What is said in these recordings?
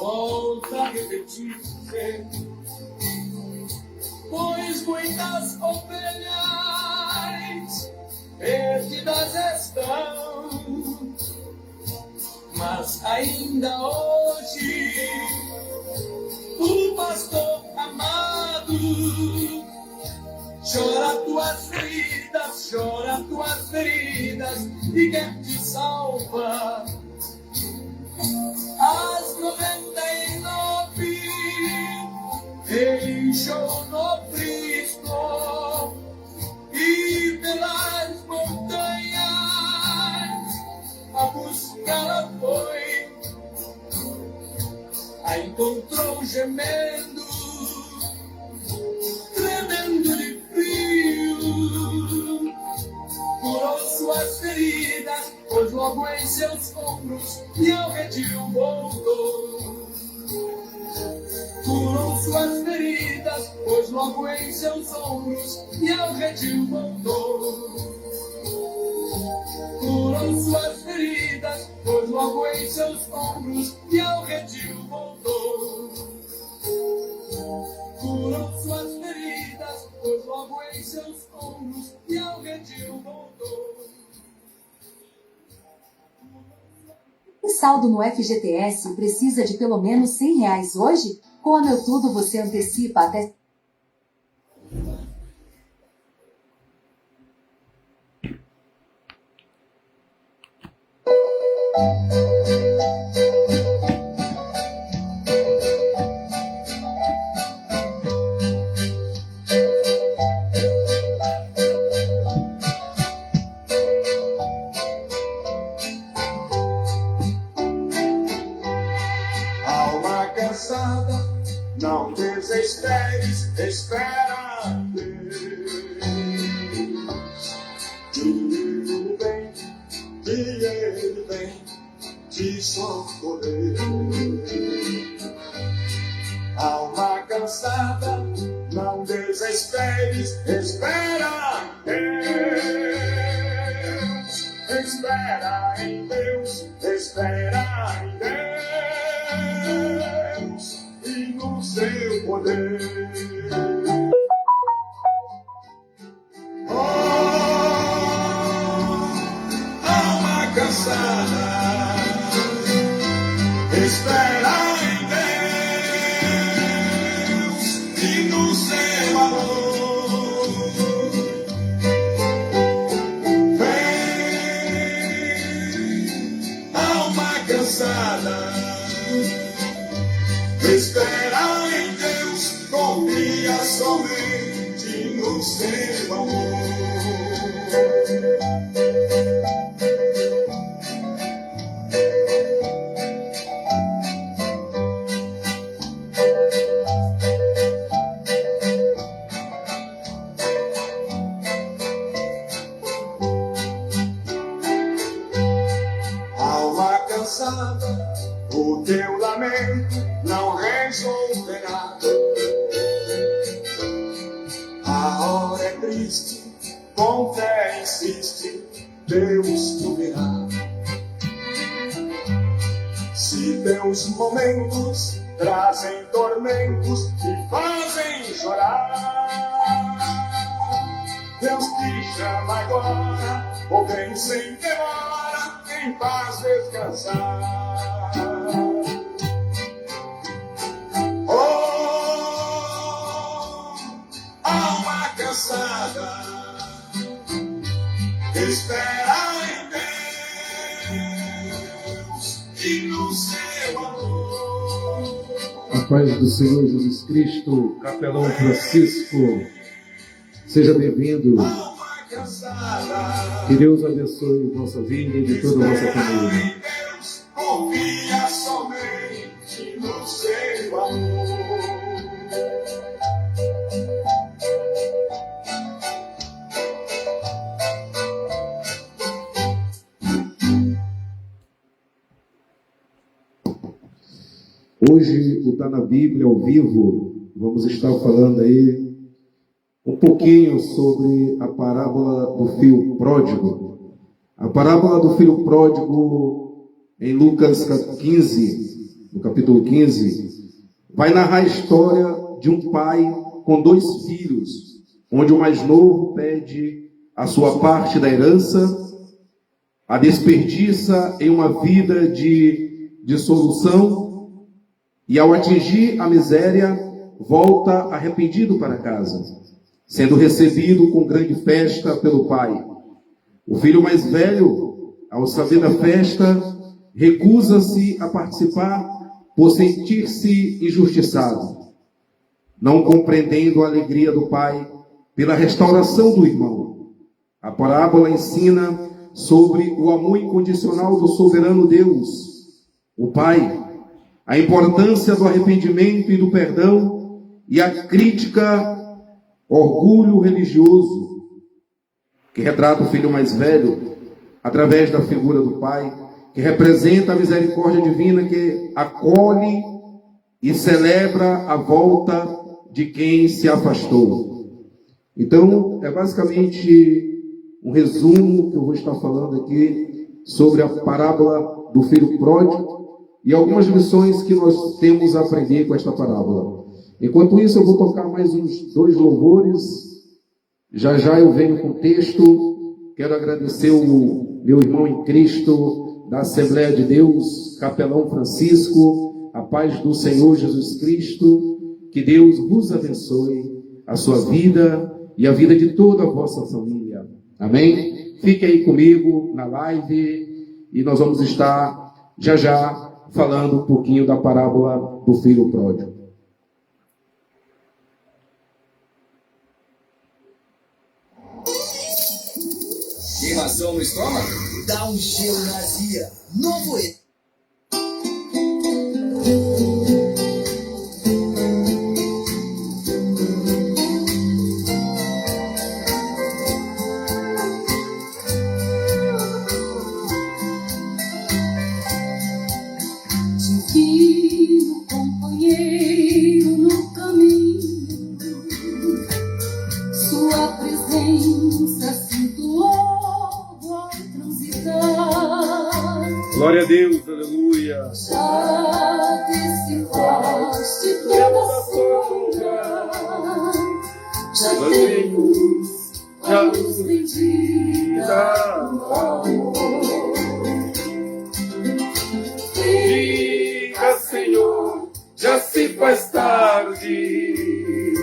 volta a repetir-se, pois muitas ovelhas perdidas estão, mas ainda hoje o pastor amado chora tuas feridas e quer te salvar. As 99 deixou no Cristo e pelas montanhas a buscar foi, a encontrou gemendo, tremendo de frio, curou suas feridas, pôs logo em seus ombros e ao redil voltou. Curou suas feridas, pôs logo em seus ombros e ao redil voltou. Curou suas feridas, pôs logo em seus ombros e ao redil voltou. Curou suas feridas, pôs logo em seus ombros e ao redil voltou. O saldo no FGTS precisa de pelo menos R$100 hoje? Com a Meu Tudo você antecipa até Alma cansada, não desesperes, espera Deus. Tudo bem, que Ele vem te socorrer. Alma cansada, não desesperes, espera Deus. Espera em Deus, espera em Deus e no seu poder. Oh, alma cansada, espera em Deus e no seu amor. Vem, alma cansada, espera em Deus, confia somente no seu amor. Alma cansada, o teu lamento não resolverá. A hora é triste, com fé insiste, Deus proverá. Se teus momentos trazem tormentos e fazem chorar, Deus te chama agora, ou vem sem demora, em paz descansar. Alma cansada, espera em Deus e no seu amor. A paz do Senhor Jesus Cristo, Capelão Francisco, seja bem-vindo. Alma cansada, Que Deus abençoe nossa vida e de toda a nossa família. Deus, confia somente no seu amor. Hoje, o Tá na Bíblia ao vivo, vamos estar falando aí um pouquinho sobre a parábola do filho pródigo. A parábola do filho pródigo, em Lucas 15, no capítulo 15, vai narrar a história de um pai com 2 filhos, onde o mais novo pede a sua parte da herança, a desperdiça em uma vida de dissolução e, ao atingir a miséria, volta arrependido para casa, sendo recebido com grande festa pelo pai. O filho mais velho, ao saber da festa, recusa-se a participar por sentir-se injustiçado, não compreendendo a alegria do pai pela restauração do irmão. A parábola ensina sobre o amor incondicional do soberano Deus, o Pai, a importância do arrependimento e do perdão e a crítica, orgulho religioso, que retrata o filho mais velho através da figura do Pai, que representa a misericórdia divina que acolhe e celebra a volta de quem se afastou. Então, é basicamente um resumo que eu vou estar falando aqui sobre a parábola do filho pródigo e algumas lições que nós temos a aprender com esta parábola. Enquanto isso, eu vou tocar mais uns 2 louvores. Já já eu venho com o texto. Quero agradecer o meu irmão em Cristo da Assembleia de Deus, Capelão Francisco. A paz do Senhor Jesus Cristo. Que Deus vos abençoe a sua vida e a vida de toda a vossa família. Amém? Fique aí comigo na live e nós vamos estar já já falando um pouquinho da parábola do filho pródigo. Queimação no estômago? Dá um gelo na azia. Novo Divino companheiro no caminho, sua presença sinto logo ao transitar. Glória a Deus, aleluia. Já dissipaste toda a sombra, já tem luz, a luz bendita do amor. Diga, Senhor, já se faz tarde.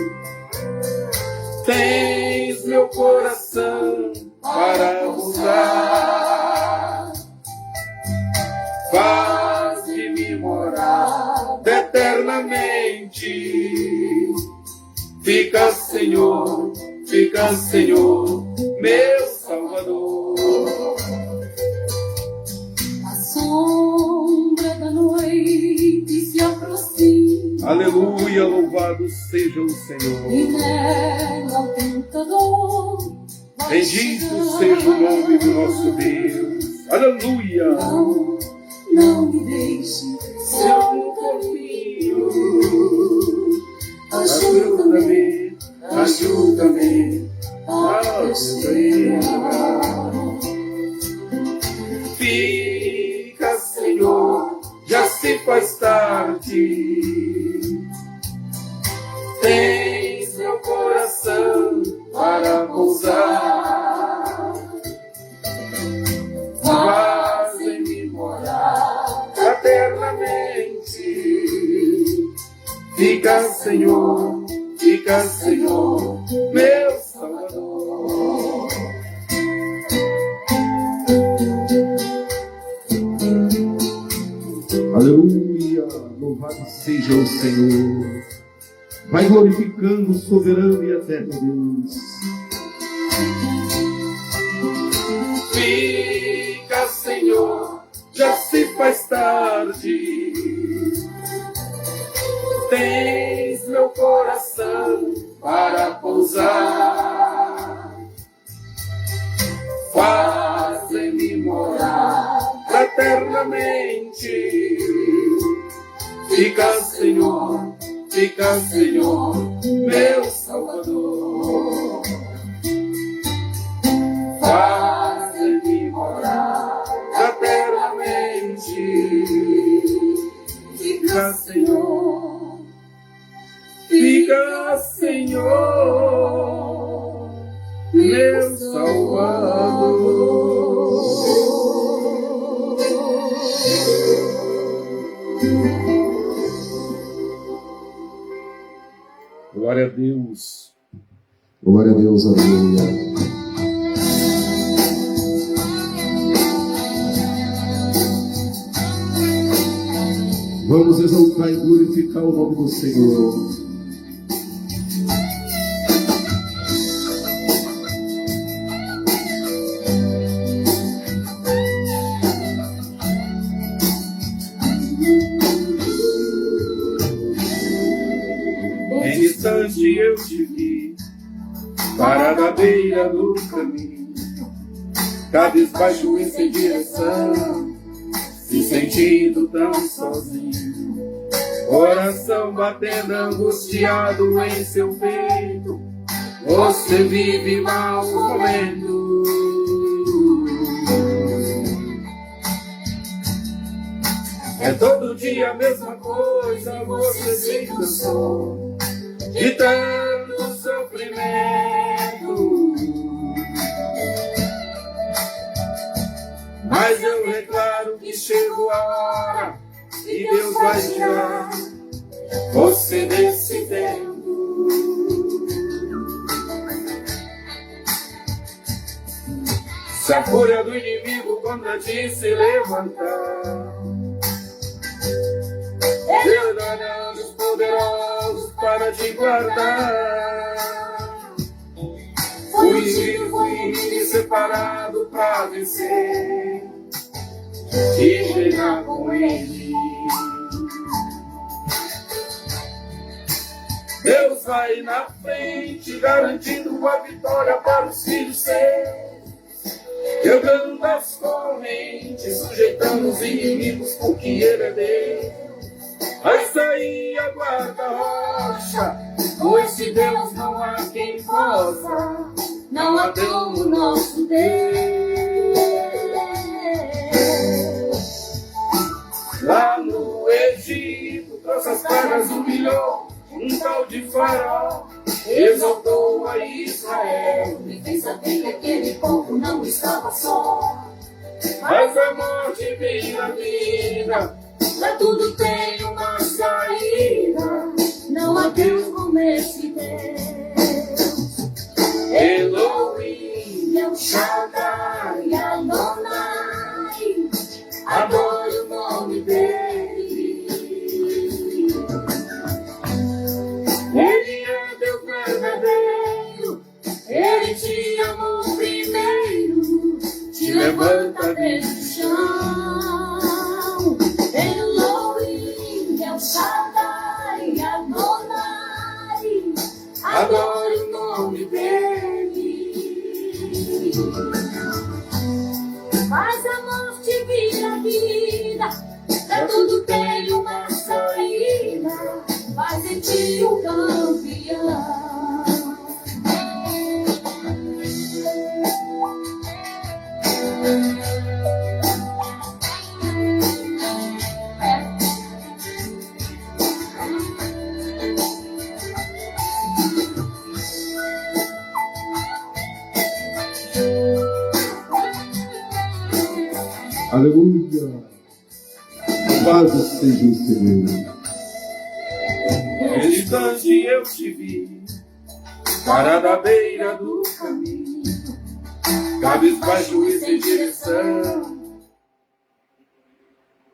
Tens meu coração para usar. Faz de mim morar eternamente. Fica, Senhor, meu Salvador. A sombra da noite se aproxima. Aleluia, louvado seja o Senhor. E nela o tentador vai Bendito chegar. seja o nome do nosso Deus. Aleluia. Não me deixe só no caminho. Ajuda-me a chegar. Fica, Senhor, já se faz tarde. Tens meu coração para pousar. Faz-me morar eternamente. Fica, Senhor, meu Salvador. Aleluia, louvado seja o Senhor. Vai glorificando o soberano e eterno Deus. Fica, Senhor, já se faz tarde. Tens meu coração para pousar. Faz-me morar eternamente. Fica, Senhor, meu Salvador. Faz-me morar eternamente. Fica, Senhor. Fica, Senhor, meu Salvador. Glória a Deus. Glória a Deus, aleluia. Vamos exaltar e glorificar o nome do Senhor. Em distante eu te vi, parado à beira do caminho, cabisbaixo em sem direção, se sentindo tão sozinho, coração batendo angustiado em seu peito. Você vive maus momentos. É todo dia a mesma coisa, você se cansou de tanto sofrimento. Mas eu declaro que chegou a hora e Deus vai tirar você desse tempo. Se a fúria do inimigo contra ti se levantar, Deus dará anjos poderosos para te guardar. Fui separado para vencer e reinar com Ele. Deus vai na frente, garantindo a vitória para os filhos seus, quebrando as correntes, sujeitando os inimigos, porque Ele é Deus. Vai sair a guarda-rocha, com esse Deus não há quem possa, não há como nosso Deus. Lá no Egito, trouxe as pragas, humilhou um tal de Faraó, exaltou a Israel e fez saber que aquele povo não estava só. Mas a morte vem na vida, pra tudo tem uma saída, não há Deus como esse Deus. Elohim, El Shaddai, Adonai, adore o nome dele. Ele é Deus verdadeiro, Ele te amou primeiro, te levanta dentro do chão. Elohim, El Shaddai, Adonai, adore o nome dele. Faz a morte vira vida, pra tudo tem uma saída, faz em ti o campeão. Aleluia. Louvado seja o Senhor. Em distante eu te vi, parado à beira do caminho, cabisbaixo e sem direção.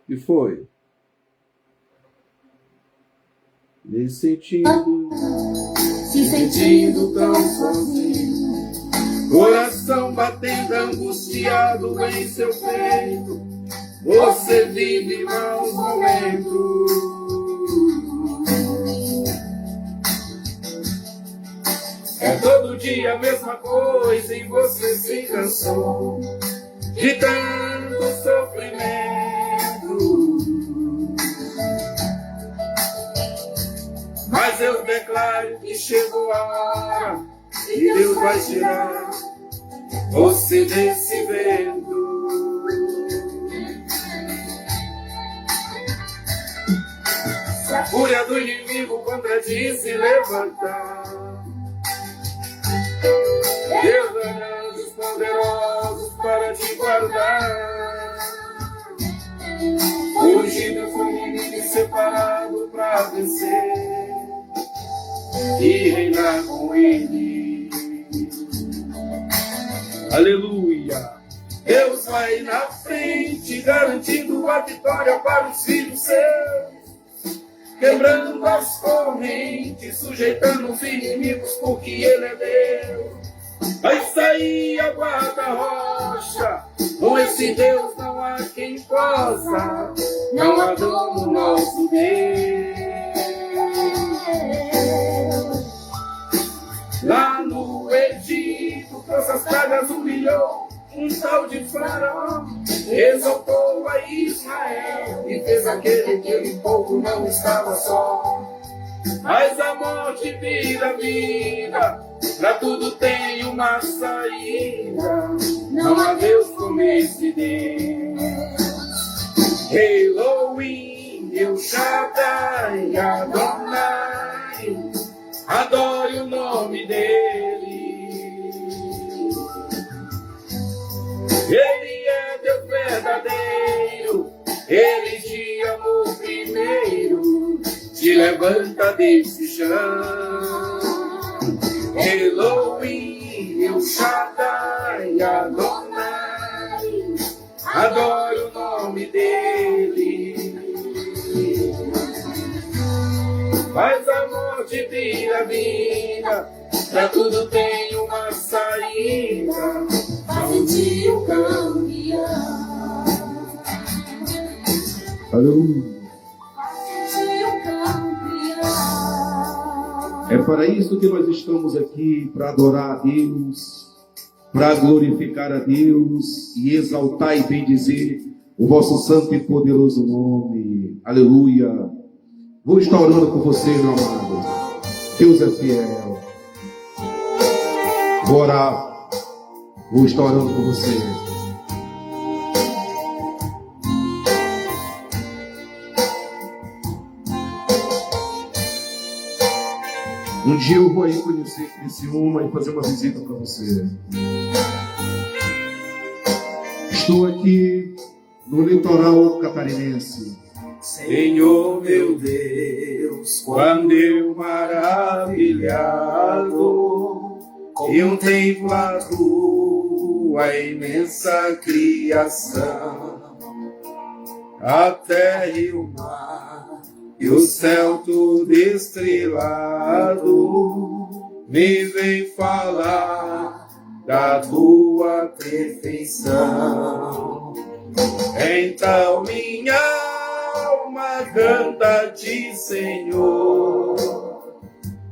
E foi? Me sentindo, Se sentindo tão sozinho, coração batendo angustiado em seu peito. Você vive maus momentos. É todo dia a mesma coisa e você se cansou de tanto sofrimento. Mas eu declaro que chegou a hora e Deus vai tirar você desse vento. fúria do inimigo contra ti se levantar. Deus dará anjos poderosos para te guardar. Fugir do seu inimigo separado para vencer e reinar com ele. Aleluia! Deus vai na frente, garantindo a vitória para os filhos seus, quebrando as correntes, sujeitando os inimigos, porque Ele é Deus. Vai sair a guarda-rocha, com esse Deus não há quem possa, não há dono nosso Deus. Lá no Egito, com essas pragas humilhou um tal de Faraó, exaltou a Israel e fez aquele povo não estava só. Mas a morte vira vida, pra tudo tem uma saída, não há Deus como esse Deus. Elohim, El Shaddai, Adonai, adore o nome dele. Ele é Deus verdadeiro, Ele te amou primeiro, te levanta desse chão. Elohim, El Shaddai, Adonai, adore o nome dele. Faz a morte vira vida, pra tudo tem uma saída, Faz-te o campeão. Aleluia. Faz-te o campeão. É para isso que nós estamos aqui, para adorar a Deus, para glorificar a Deus e exaltar e bendizer o vosso santo e poderoso nome. Aleluia. Vou estar orando por você, meu amado. Deus é fiel. Vou orar. Vou estar orando por você. Um dia eu vou aí conhecer Criciúma e fazer uma visita para você. Estou aqui no litoral catarinense. Senhor meu Deus, quando eu maravilhado contemplo a imensa criação, a terra e o mar e o céu tudo estrelado, me vem falar da tua perfeição. Então minha alma canta-te, Senhor,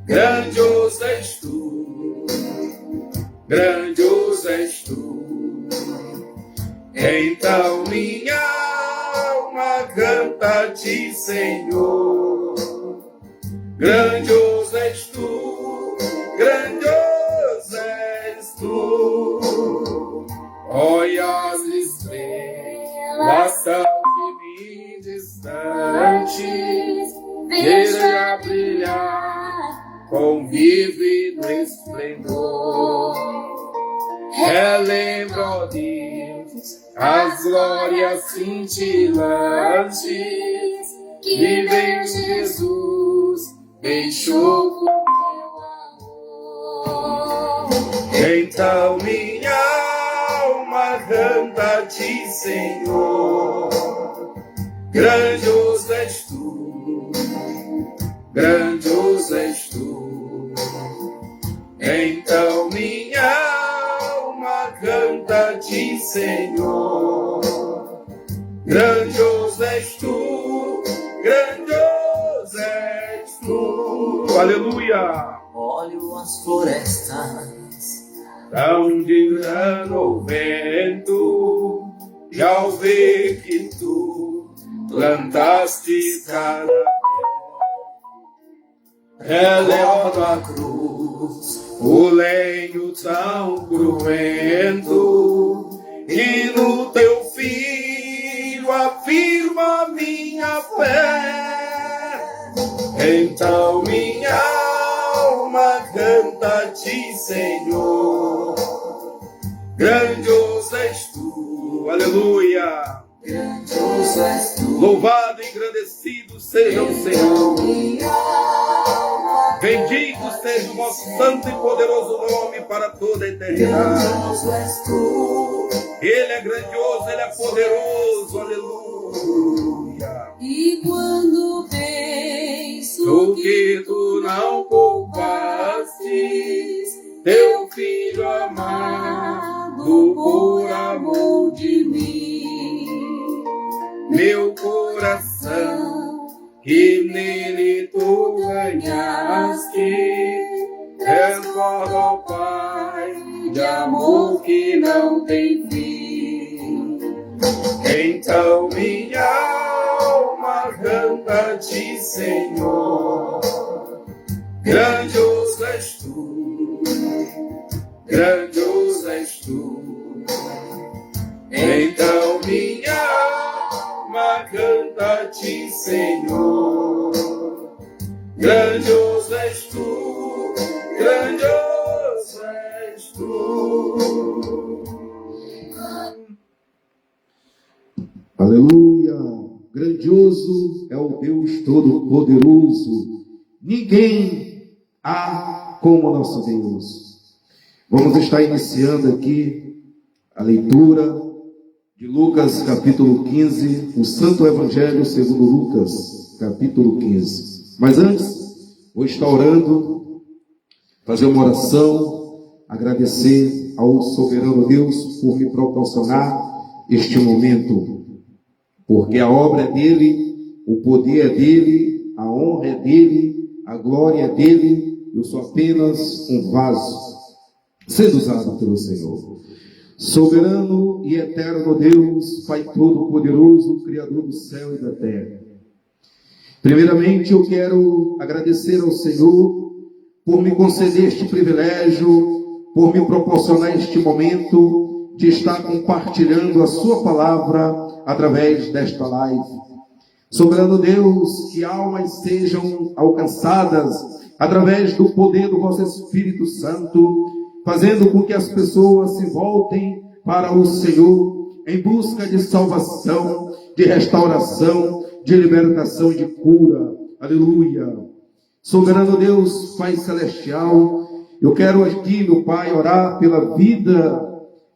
grandioso és tu, grandioso és tu. Então minha alma canta-te, Senhor, grandioso és tu, grandioso és tu. Olha as estrelas tão de mim distantes, veja brilhar com vívido esplendor. Relembro, ó Deus, as glórias cintilantes que vem Jesus deixou com teu amor. Então minha alma canta-te, Senhor, grandioso és tu, grandioso és tu. Então minha alma canta-te, Senhor, grandioso és tu, grandioso és tu. Aleluia! Olho as florestas, Tão de grano o vento, e ao ver que tu plantaste cada releva a cruz, o lenho tão cruento, e no teu filho afirma minha fé. Então minha alma canta a ti, Senhor. Grandioso és tu, aleluia. Grandioso és tu. Louvado e engrandecido seja o Senhor. Bendito seja o vosso santo e poderoso nome para toda a eternidade. Grandioso és tu. Ele é grandioso, ele é poderoso, aleluia. E quando penso O que tu não poupastes, teu filho amado por amor de mim, meu coração que nele tu ganhaste, transborda, ó Pai, de amor que não tem fim. Então minha alma canta a ti, Senhor. Grandioso és tu, grandioso és tu. Então minha alma canta a ti, Senhor. Grandioso és tu, grandioso és tu. Aleluia! Grandioso é o Deus Todo-Poderoso. Ninguém há como nosso Deus. Vamos estar iniciando aqui a leitura de Lucas capítulo 15, o Santo Evangelho segundo Lucas capítulo 15. Mas antes, vou estar orando, fazer uma oração, agradecer ao soberano Deus por me proporcionar este momento, porque a obra é dele, o poder é dele, a honra é dele, a glória é dele. Eu sou apenas um vaso sendo usado pelo Senhor. Soberano e eterno Deus, Pai Todo-Poderoso, Criador do céu e da terra. Primeiramente eu quero agradecer ao Senhor por me conceder este privilégio, por me proporcionar este momento de estar compartilhando a sua palavra através desta live. Soberano Deus, que almas sejam alcançadas através do poder do vosso Espírito Santo, fazendo com que as pessoas se voltem para o Senhor em busca de salvação, de restauração, de libertação e de cura. Aleluia. Soberano Deus, Pai Celestial, eu quero aqui, meu Pai, orar pela vida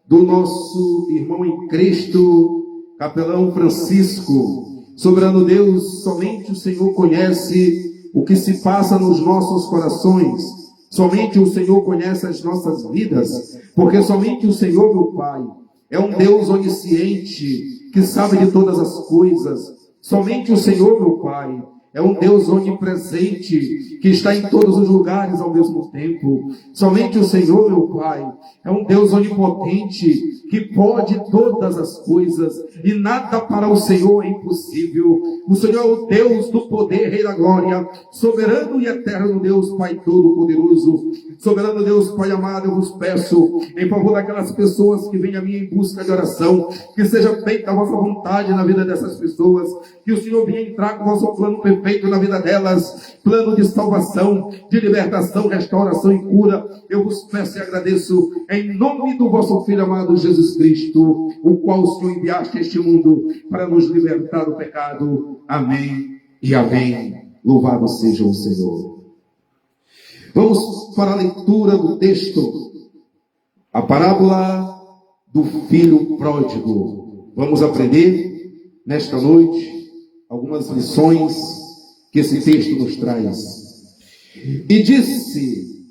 do nosso irmão em Cristo, Capelão Francisco. Soberano Deus, somente o Senhor conhece o que se passa nos nossos corações. Somente o Senhor conhece as nossas vidas, porque somente o Senhor, meu Pai, é um Deus onisciente, que sabe de todas as coisas. Somente o Senhor, meu Pai, é um Deus onipresente, que está em todos os lugares ao mesmo tempo. Somente o Senhor, meu Pai, é um Deus onipotente, que pode todas as coisas, e nada para o Senhor é impossível. O Senhor é o Deus do poder, Rei da glória, soberano e eterno Deus, Pai Todo-Poderoso. Soberano Deus, Pai amado, eu vos peço, em favor daquelas pessoas que vêm a mim em busca de oração, que seja feita a vossa vontade na vida dessas pessoas, que o Senhor venha entrar com o vosso plano perfeito na vida delas, plano de salvação, de libertação, restauração e cura. Eu vos peço e agradeço em nome do vosso Filho amado Jesus Cristo, o qual o Senhor enviaste a este mundo para nos libertar do pecado. Amém e amém. Louvado seja o Senhor. Vamos para a leitura do texto, a parábola do filho pródigo. Vamos aprender nesta noite algumas lições que esse texto nos traz. E disse: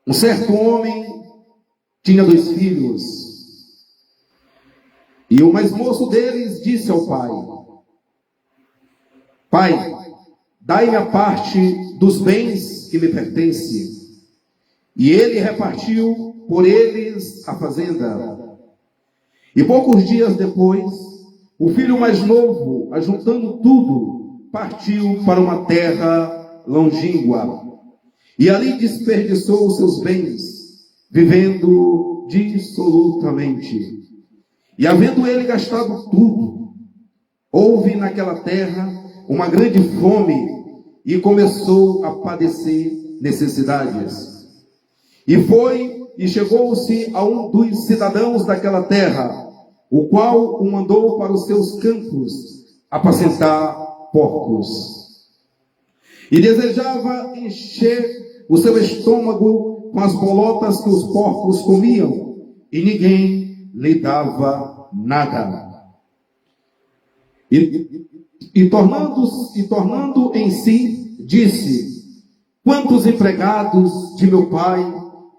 um certo homem tinha 2 filhos, e o mais moço deles disse ao pai: Pai, dai-me a parte dos bens que me pertencem. E ele repartiu por eles a fazenda. E poucos dias depois, o filho mais novo, ajuntando tudo, partiu para uma terra longínqua, e ali desperdiçou os seus bens, vivendo dissolutamente. E havendo ele gastado tudo, houve naquela terra uma grande fome, e começou a padecer necessidades. E foi e chegou-se a um dos cidadãos daquela terra, o qual o mandou para os seus campos apacentar porcos. E desejava encher o seu estômago com as bolotas que os porcos comiam, e ninguém lhe dava nada. E tornando em si, disse: quantos empregados de meu pai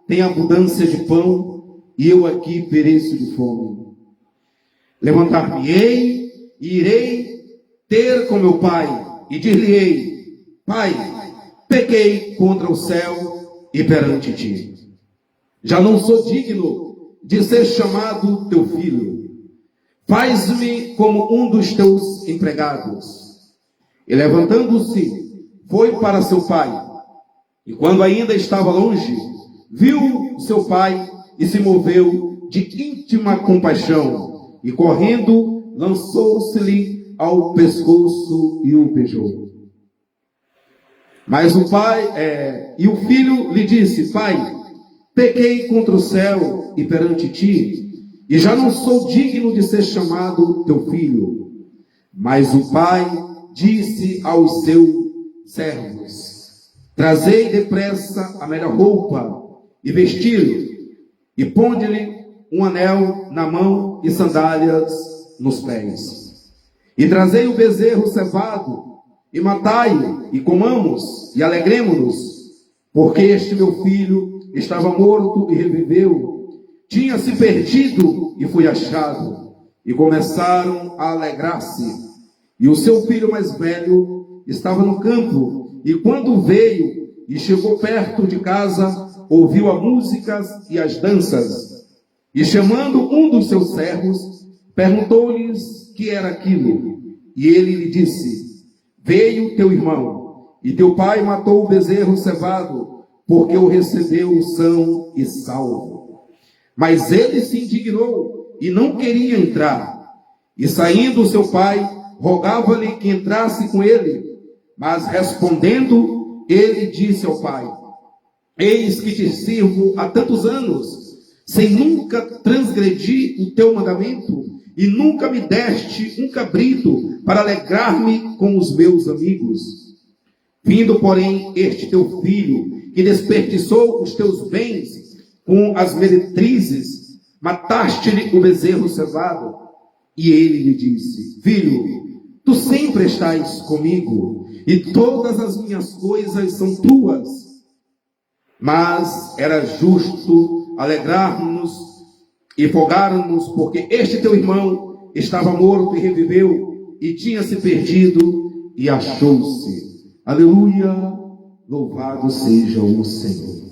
têm abundância de pão, e eu aqui pereço de fome. Levantar-me-ei e irei ter com meu pai, e dir-lhe-ei: Pai, pequei contra o céu e perante ti. Já não sou digno de ser chamado teu filho. Faz-me como um dos teus empregados. E levantando-se, foi para seu pai. E quando ainda estava longe, viu seu pai e se moveu de íntima compaixão. E correndo, lançou-se-lhe ao pescoço e o beijou. Mas o filho lhe disse: Pai, pequei contra o céu e perante ti, e já não sou digno de ser chamado teu filho. Mas o pai disse aos seus servos: trazei depressa a melhor roupa e vesti-lo, e ponde-lhe um anel na mão e sandálias nos pés. E trazei o bezerro cevado, e matai-o, e comamos, e alegremo-nos, porque este meu filho estava morto e reviveu, tinha se perdido e foi achado. E começaram a alegrar-se. E o seu filho mais velho estava no campo, e quando veio e chegou perto de casa, ouviu as músicas e as danças. E chamando um dos seus servos, perguntou-lhes que era aquilo. E ele lhe disse: veio teu irmão, e teu pai matou o bezerro cevado, porque o recebeu são e salvo. Mas ele se indignou e não queria entrar. E saindo seu pai, rogava-lhe que entrasse com ele. Mas respondendo, ele disse ao pai: eis que te sirvo há tantos anos, sem nunca transgredir o teu mandamento, e nunca me deste um cabrito para alegrar-me com os meus amigos. Vindo, porém, este teu filho, que desperdiçou os teus bens com as meretrizes, mataste-lhe o bezerro cevado. E ele lhe disse: filho, tu sempre estás comigo, e todas as minhas coisas são tuas. Mas era justo alegrarmos e folgarmos, porque este teu irmão estava morto e reviveu, e tinha se perdido e achou-se. Aleluia, louvado seja o Senhor.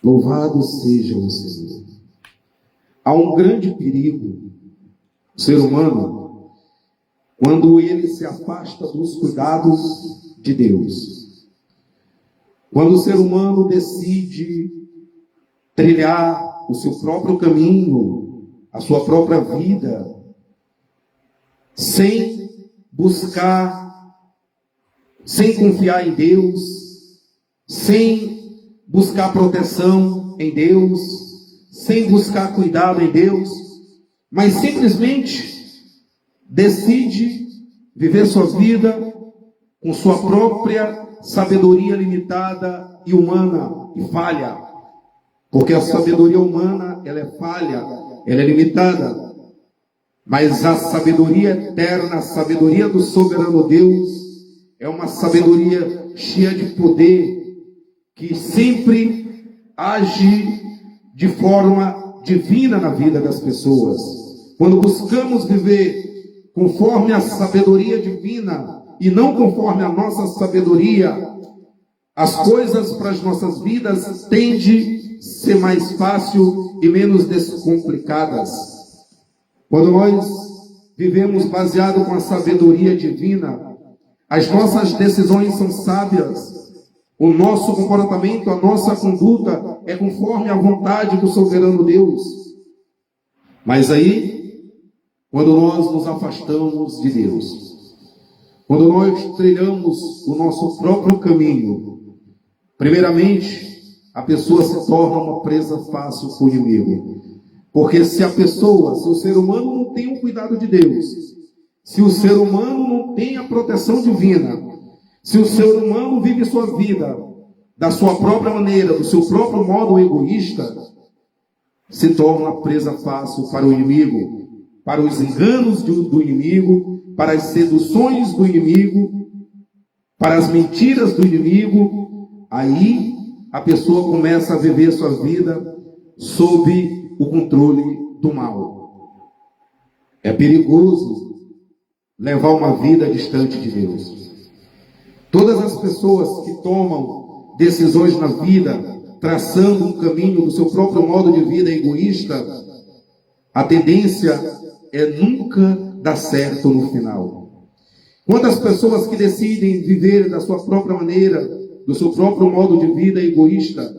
Louvado seja o Senhor. Há um grande perigo, o ser humano, quando ele se afasta dos cuidados de Deus. Quando o ser humano decide trilhar o seu próprio caminho, a sua própria vida, sem buscar, sem confiar em Deus, sem buscar proteção em Deus, sem buscar cuidado em Deus, mas simplesmente decide viver sua vida com sua própria sabedoria limitada e humana e falha. Porque a sabedoria humana, ela é falha, ela é limitada. Mas a sabedoria eterna, a sabedoria do soberano Deus, é uma sabedoria cheia de poder, que sempre age de forma divina na vida das pessoas. Quando buscamos viver conforme a sabedoria divina e não conforme a nossa sabedoria, as coisas para as nossas vidas tendem a ser mais fácil e menos descomplicadas. Quando nós vivemos baseado com a sabedoria divina, as nossas decisões são sábias. O nosso comportamento, a nossa conduta é conforme a vontade do soberano Deus. Mas aí, quando nós nos afastamos de Deus, Quando nós trilhamos o nosso próprio caminho, primeiramente, a pessoa se torna uma presa fácil para o inimigo. Porque se o ser humano não tem o cuidado de Deus, se o ser humano não tem a proteção divina, se o ser humano vive sua vida da sua própria maneira, do seu próprio modo egoísta, se torna presa fácil para o inimigo, para os enganos do inimigo, para as seduções do inimigo, para as mentiras do inimigo. Aí a pessoa começa a viver sua vida sob o controle do mal. É perigoso levar uma vida distante de Deus. Todas as pessoas que tomam decisões na vida, traçando um caminho do seu próprio modo de vida egoísta, a tendência é nunca dar certo no final. Quantas pessoas que decidem viver da sua própria maneira, do seu próprio modo de vida egoísta,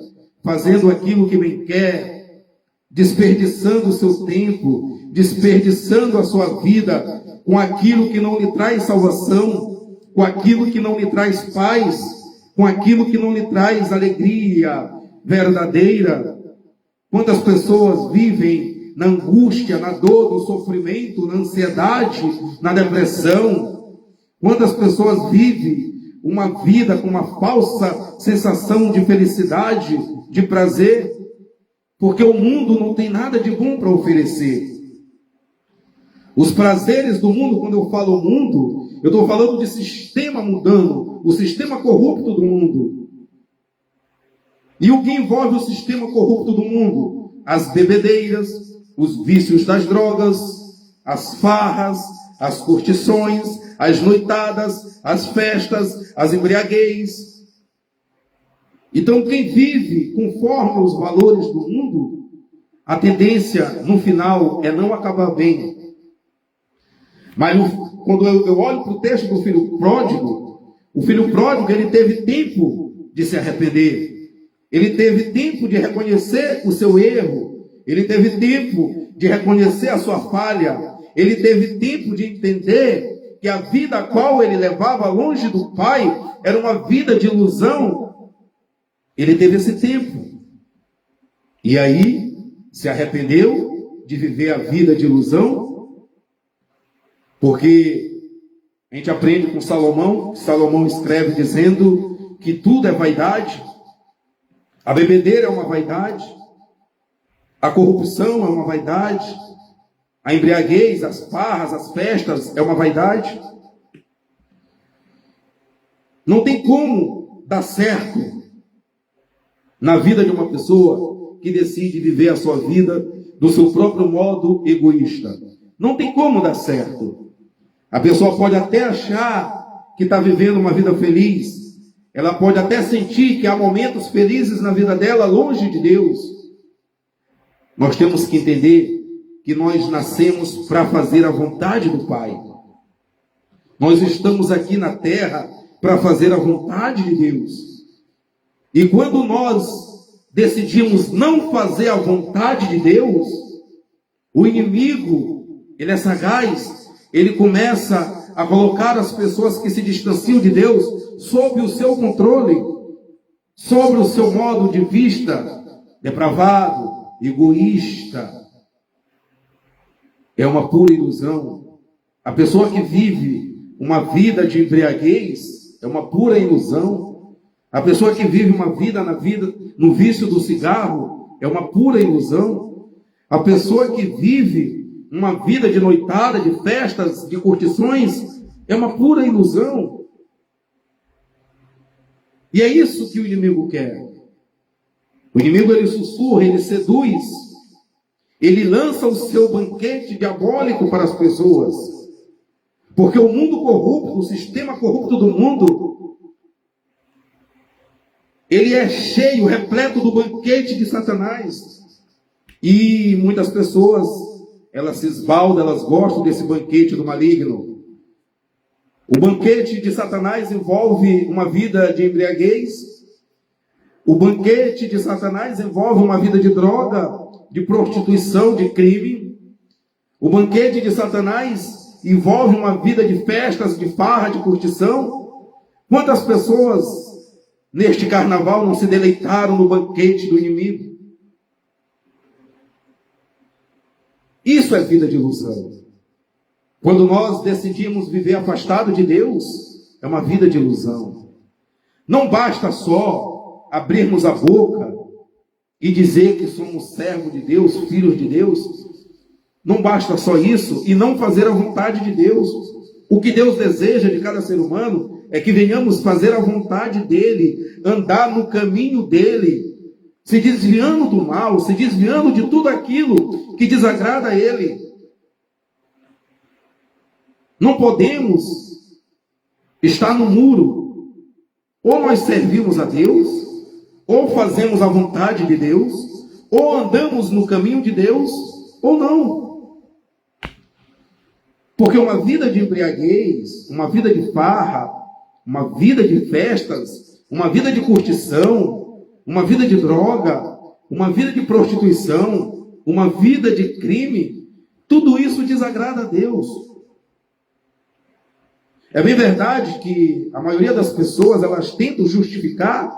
fazendo aquilo que bem quer, desperdiçando o seu tempo, desperdiçando a sua vida com aquilo que não lhe traz salvação, com aquilo que não lhe traz paz, com aquilo que não lhe traz alegria verdadeira. Quantas pessoas vivem na angústia, na dor, no sofrimento, na ansiedade, na depressão? Quantas pessoas vivem uma vida com uma falsa sensação de felicidade, de prazer, porque o mundo não tem nada de bom para oferecer. Os prazeres do mundo, quando eu falo mundo, eu estou falando de sistema mundano, o sistema corrupto do mundo. E o que envolve o sistema corrupto do mundo? As bebedeiras, os vícios das drogas, as farras, as curtições, as noitadas, as festas, as embriaguez. Então, quem vive conforme os valores do mundo, a tendência no final é não acabar bem. Mas quando eu olho para o texto do filho pródigo, o filho pródigo ele teve tempo de se arrepender. Ele teve tempo de reconhecer o seu erro. Ele teve tempo de reconhecer a sua falha. Ele teve tempo de entender que a vida a qual ele levava longe do Pai era uma vida de ilusão. Ele teve esse tempo. E aí se arrependeu de viver a vida de ilusão. Porque a gente aprende com Salomão. Salomão escreve dizendo que tudo é vaidade. A bebedeira é uma vaidade. A corrupção é uma vaidade. A embriaguez, as farras, as festas é uma vaidade. Não tem como dar certo na vida de uma pessoa que decide viver a sua vida do seu próprio modo egoísta. Não tem como dar certo. A pessoa pode até achar que está vivendo uma vida feliz. Ela pode até sentir que há momentos felizes na vida dela longe de Deus. Nós temos que entender que nós nascemos para fazer a vontade do Pai. Nós estamos aqui na terra para fazer a vontade de Deus. E quando nós decidimos não fazer a vontade de Deus, o inimigo, ele é sagaz, ele começa a colocar as pessoas que se distanciam de Deus sob o seu controle, sobre o seu modo de vista depravado, egoísta. É uma pura ilusão. A pessoa que vive uma vida de embriaguez é uma pura ilusão. A pessoa que vive uma vida no vício do cigarro é uma pura ilusão. A pessoa que vive uma vida de noitada, de festas, de curtições, é uma pura ilusão. E é isso que o inimigo quer. O inimigo, ele sussurra, ele seduz, ele lança o seu banquete diabólico para as pessoas. Porque o mundo corrupto, o sistema corrupto do mundo, ele é cheio, repleto do banquete de Satanás. E muitas pessoas, elas se esbaldam, elas gostam desse banquete do maligno. O banquete de Satanás envolve uma vida de embriaguez. O banquete de Satanás envolve uma vida de droga, de prostituição, de crime. O banquete de Satanás envolve uma vida de festas, de farra, de curtição. Quantas pessoas neste carnaval não se deleitaram no banquete do inimigo? Isso é vida de ilusão. Quando nós decidimos viver afastado de Deus, é uma vida de ilusão. Não basta só abrirmos a boca e dizer que somos servos de Deus, filhos de Deus. Não basta só isso e não fazer a vontade de Deus. O que Deus deseja de cada ser humano é que venhamos fazer a vontade dele, andar no caminho dele, se desviando do mal, se desviando de tudo aquilo que desagrada a ele. Não podemos estar no muro. Ou nós servimos a Deus, ou fazemos a vontade de Deus, ou andamos no caminho de Deus, ou não. Porque uma vida de embriaguez, uma vida de farra, uma vida de festas, uma vida de curtição, uma vida de droga, uma vida de prostituição, uma vida de crime, tudo isso desagrada a Deus. É bem verdade que a maioria das pessoas, elas tentam justificar,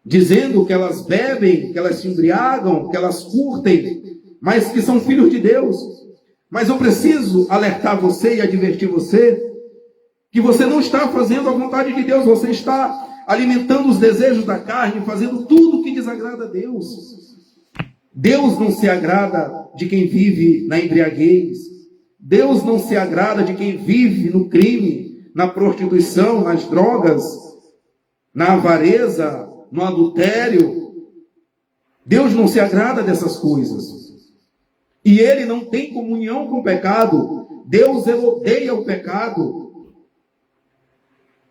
dizendo que elas bebem, que elas se embriagam, que elas curtem, mas que são filhos de Deus. Mas eu preciso alertar você e advertir você que você não está fazendo a vontade de Deus, você está alimentando os desejos da carne, fazendo tudo que desagrada a Deus. Deus não se agrada de quem vive na embriaguez. Deus não se agrada de quem vive no crime, na prostituição, nas drogas, na avareza, no adultério. Deus não se agrada dessas coisas. E Ele não tem comunhão com o pecado. Deus, Ele odeia o pecado.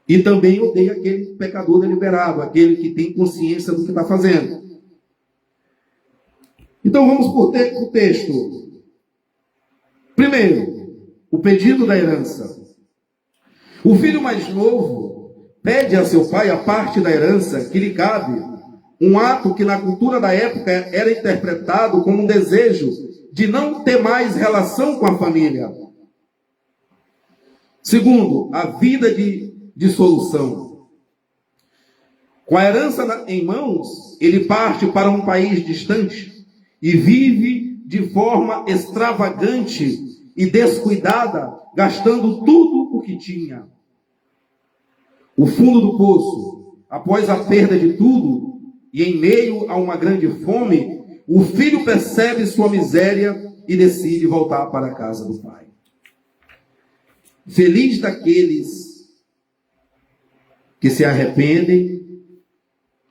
E também odeia aquele pecador deliberado, aquele que tem consciência do que está fazendo. Então vamos por o texto. Primeiro, o pedido da herança. O filho mais novo pede a seu pai a parte da herança que lhe cabe, um ato que na cultura da época era interpretado como um desejo de não ter mais relação com a família. Segundo, a vida de dissolução. Com a herança em mãos, ele parte para um país distante e vive de forma extravagante e descuidada, gastando tudo o que tinha. O fundo do poço, após a perda de tudo e em meio a uma grande fome, o filho percebe sua miséria e decide voltar para a casa do pai. Feliz daqueles que se arrependem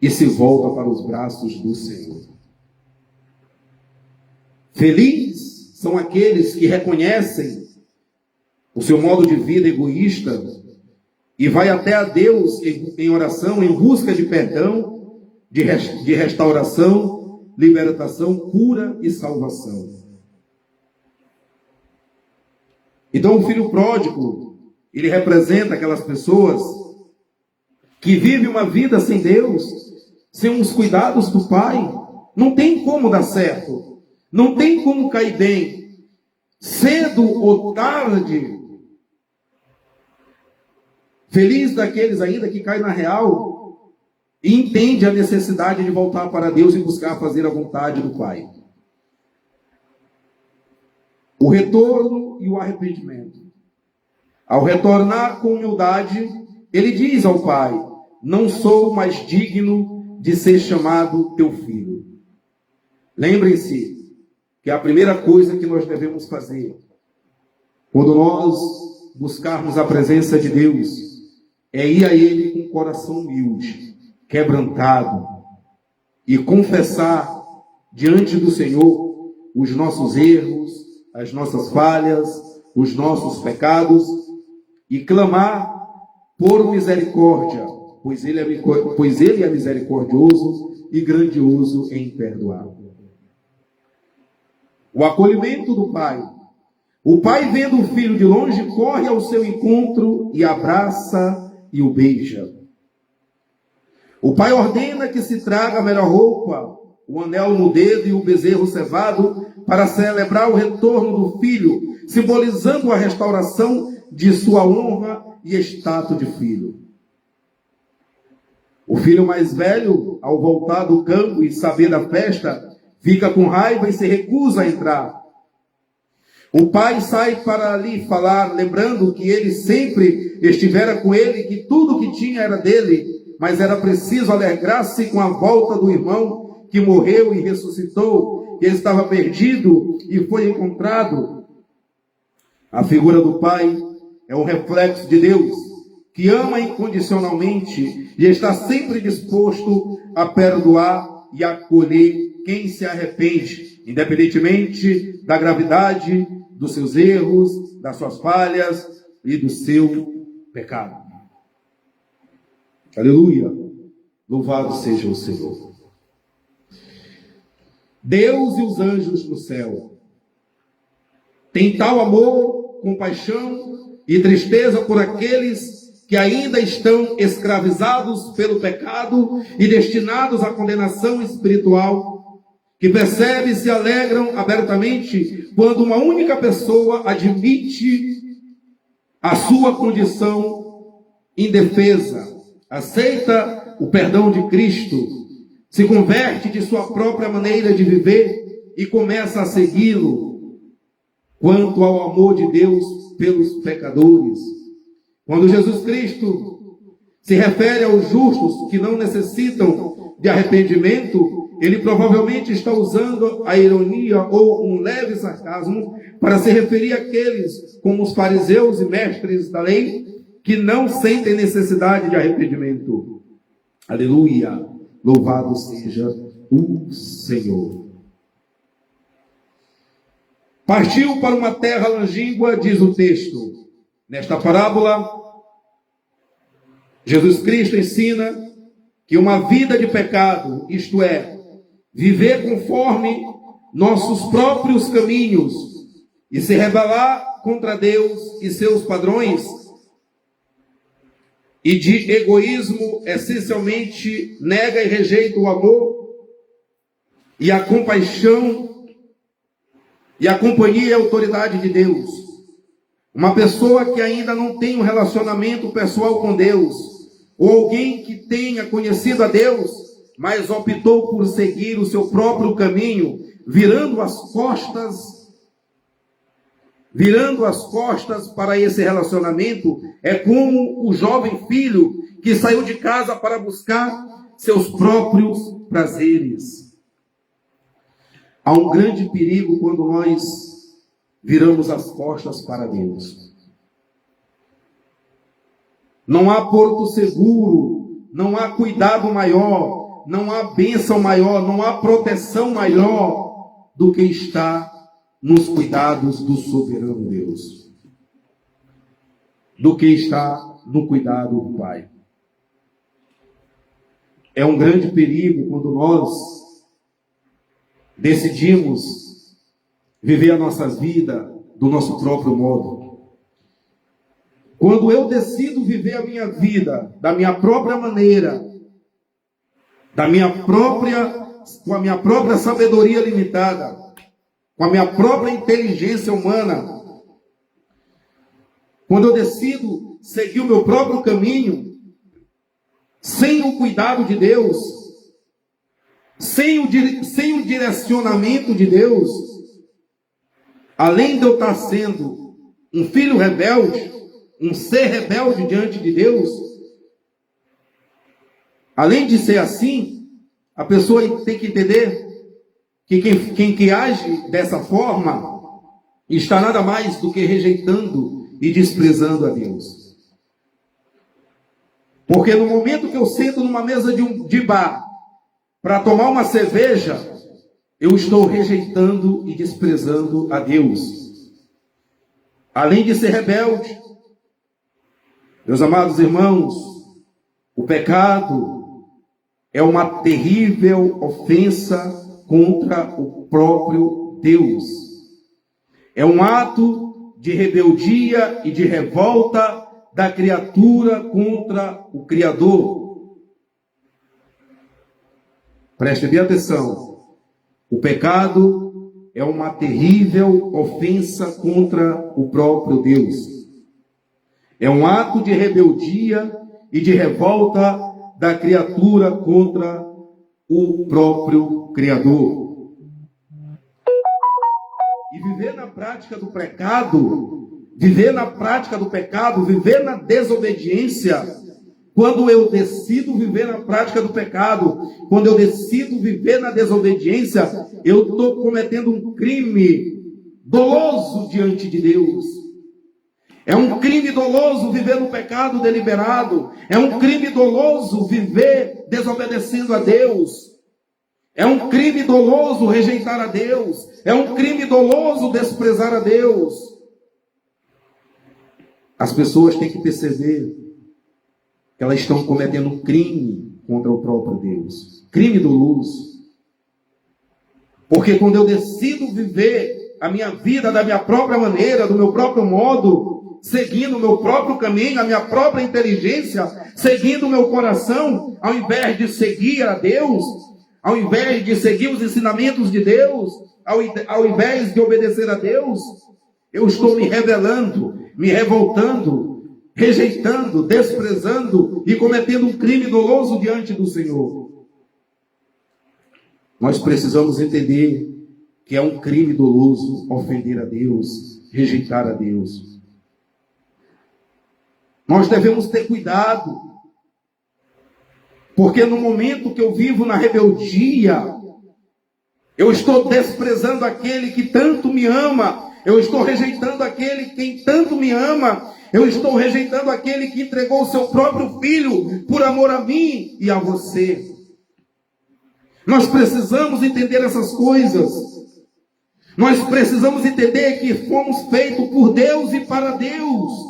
e se voltam para os braços do Senhor. Felizes são aqueles que reconhecem o seu modo de vida egoísta e vai até a Deus em oração, em busca de perdão, de restauração, libertação, cura e salvação. Então o filho pródigo, ele representa aquelas pessoas que vivem uma vida sem Deus, sem os cuidados do Pai. Não tem como dar certo, não tem como cair bem, cedo ou tarde. Feliz daqueles ainda que caem na real e entende a necessidade de voltar para Deus e buscar fazer a vontade do Pai. O retorno e o arrependimento. Ao retornar com humildade, ele diz ao Pai: não sou mais digno de ser chamado teu filho. Lembrem-se que a primeira coisa que nós devemos fazer, quando nós buscarmos a presença de Deus, é ir a Ele com o coração humilde, quebrantado, e confessar diante do Senhor os nossos erros, as nossas falhas, os nossos pecados, e clamar por misericórdia, pois Ele é misericordioso e grandioso em perdoar. O acolhimento do pai. O pai, vendo o filho de longe, corre ao seu encontro e abraça e o beija. O pai ordena que se traga a melhor roupa, o anel no dedo e o bezerro cevado, para celebrar o retorno do filho, simbolizando a restauração de sua honra e status de filho. O filho mais velho, ao voltar do campo e saber da festa, fica com raiva e se recusa a entrar. O pai sai para lhe falar, lembrando que ele sempre estivera com ele, que tudo que tinha era dele, mas era preciso alegrar-se com a volta do irmão que morreu e ressuscitou, que ele estava perdido e foi encontrado. A figura do pai é um reflexo de Deus, que ama incondicionalmente e está sempre disposto a perdoar e acolher quem se arrepende, independentemente da gravidade dos seus erros, das suas falhas e do seu pecado. Aleluia! Louvado seja o Senhor. Deus e os anjos no céu têm tal amor, compaixão e tristeza por aqueles que ainda estão escravizados pelo pecado e destinados à condenação espiritual, que percebem e se alegram abertamente quando uma única pessoa admite a sua condição indefesa, aceita o perdão de Cristo, se converte de sua própria maneira de viver e começa a segui-lo. Quanto ao amor de Deus pelos pecadores, quando Jesus Cristo se refere aos justos que não necessitam de arrependimento, ele provavelmente está usando a ironia ou um leve sarcasmo para se referir àqueles, como os fariseus e mestres da lei, que não sentem necessidade de arrependimento. Aleluia! Louvado seja o Senhor. Partiu para uma terra longínqua, diz o texto. Nesta parábola, Jesus Cristo ensina que uma vida de pecado, isto é, viver conforme nossos próprios caminhos e se rebelar contra Deus e seus padrões, e de egoísmo, essencialmente nega e rejeita o amor e a compaixão e a companhia e a autoridade de Deus. Uma pessoa que ainda não tem um relacionamento pessoal com Deus, ou alguém que tenha conhecido a Deus, mas optou por seguir o seu próprio caminho, virando as costas para esse relacionamento, é como o jovem filho que saiu de casa para buscar seus próprios prazeres. Há um grande perigo quando nós viramos as costas para Deus. Não há porto seguro, não há cuidado maior, não há bênção maior, não há proteção maior do que está nos cuidados do soberano Deus, do que está no cuidado do Pai. É um grande perigo quando nós decidimos viver a nossa vida do nosso próprio modo. Quando eu decido viver a minha vida da minha própria maneira, com a minha própria sabedoria limitada, com a minha própria inteligência humana, quando eu decido seguir o meu próprio caminho, sem o cuidado de Deus, sem o direcionamento de Deus, além de eu estar sendo um filho rebelde, um ser rebelde diante de Deus, além de ser assim, a pessoa tem que entender que quem age dessa forma está nada mais do que rejeitando e desprezando a Deus. Porque no momento que eu sento numa mesa de bar para tomar uma cerveja, eu estou rejeitando e desprezando a Deus. Além de ser rebelde, meus amados irmãos, o pecado é uma terrível ofensa contra o próprio Deus. É um ato de rebeldia e de revolta da criatura contra o Criador. Preste bem atenção. O pecado é uma terrível ofensa contra o próprio Deus. É um ato de rebeldia e de revolta da criatura contra o próprio Criador. E viver na prática do pecado, viver na desobediência, quando eu decido viver na prática do pecado, quando eu decido viver na desobediência, eu estou cometendo um crime doloso diante de Deus. É um crime doloso viver no pecado deliberado. É um crime doloso viver desobedecendo a Deus. É um crime doloso rejeitar a Deus. É um crime doloso desprezar a Deus. As pessoas têm que perceber que elas estão cometendo um crime contra o próprio Deus. Crime doloso. Porque quando eu decido viver a minha vida da minha própria maneira, do meu próprio modo, seguindo o meu próprio caminho, a minha própria inteligência, seguindo o meu coração, ao invés de seguir a Deus, ao invés de seguir os ensinamentos de Deus, ao invés de obedecer a Deus, eu estou me rebelando, me revoltando, rejeitando, desprezando e cometendo um crime doloso diante do Senhor. Nós precisamos entender que é um crime doloso ofender a Deus, rejeitar a Deus. Nós devemos ter cuidado, porque no momento que eu vivo na rebeldia, eu estou desprezando aquele que tanto me ama, eu estou rejeitando aquele quem tanto me ama, eu estou rejeitando aquele que entregou o seu próprio filho por amor a mim e a você. Nós precisamos entender essas coisas. Nós precisamos entender que fomos feitos por Deus e para Deus.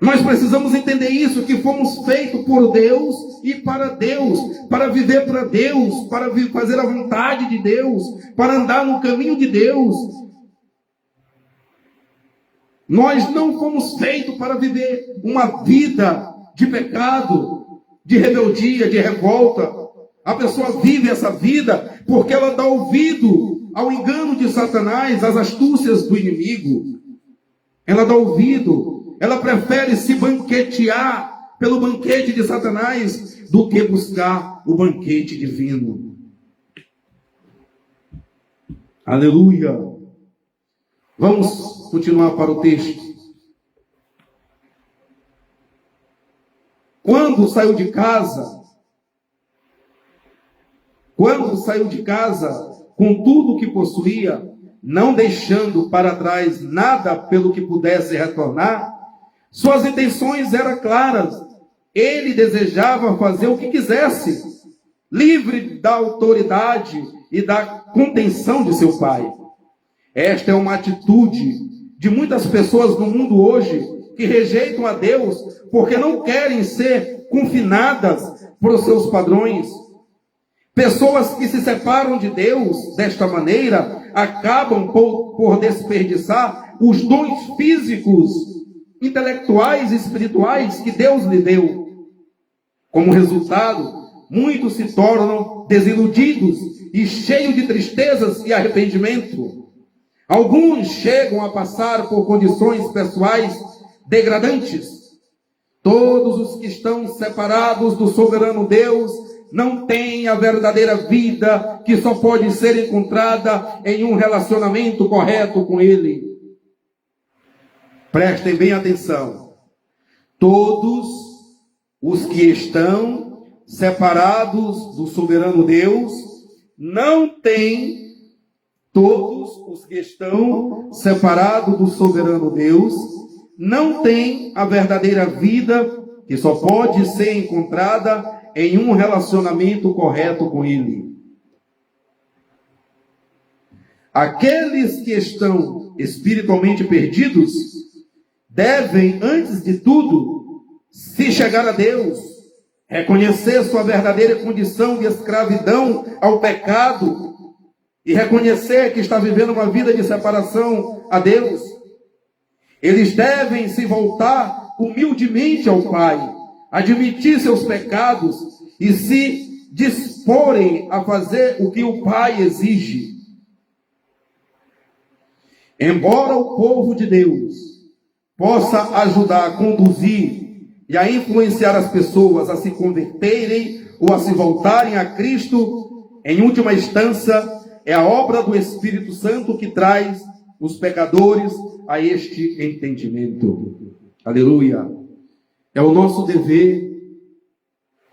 Nós precisamos entender isso, que fomos feitos por Deus e para Deus, para viver para Deus, para fazer a vontade de Deus, para andar no caminho de Deus. Nós não fomos feitos para viver uma vida de pecado, de rebeldia, de revolta. A pessoa vive essa vida porque ela dá ouvido ao engano de Satanás, às astúcias do inimigo. Ela dá ouvido. Ela prefere se banquetear pelo banquete de Satanás do que buscar o banquete divino. Aleluia! Vamos continuar para o texto. Quando saiu de casa com tudo o que possuía, não deixando para trás nada pelo que pudesse retornar, suas intenções eram claras. Ele desejava fazer o que quisesse, livre da autoridade e da contenção de seu pai. Esta é uma atitude de muitas pessoas no mundo hoje que rejeitam a Deus porque não querem ser confinadas por seus padrões. Pessoas que se separam de Deus desta maneira acabam por desperdiçar os dons físicos, intelectuais e espirituais que Deus lhe deu. Como resultado, muitos se tornam desiludidos e cheios de tristezas e arrependimento. Alguns chegam a passar por condições pessoais degradantes. Todos os que estão separados do soberano Deus não têm a verdadeira vida que só pode ser encontrada em um relacionamento correto com Ele. Prestem bem atenção. Todos os que estão separados do soberano Deus não têm, todos os que estão separados do soberano Deus não têm a verdadeira vida que só pode ser encontrada em um relacionamento correto com Ele. Aqueles que estão espiritualmente perdidos devem, antes de tudo, se chegar a Deus, reconhecer sua verdadeira condição de escravidão ao pecado e reconhecer que está vivendo uma vida de separação a Deus. Eles devem se voltar humildemente ao Pai, admitir seus pecados e se disporem a fazer o que o Pai exige. Embora o povo de Deus possa ajudar a conduzir e a influenciar as pessoas a se converterem ou a se voltarem a Cristo, em última instância, é a obra do Espírito Santo que traz os pecadores a este entendimento. Aleluia! É o nosso dever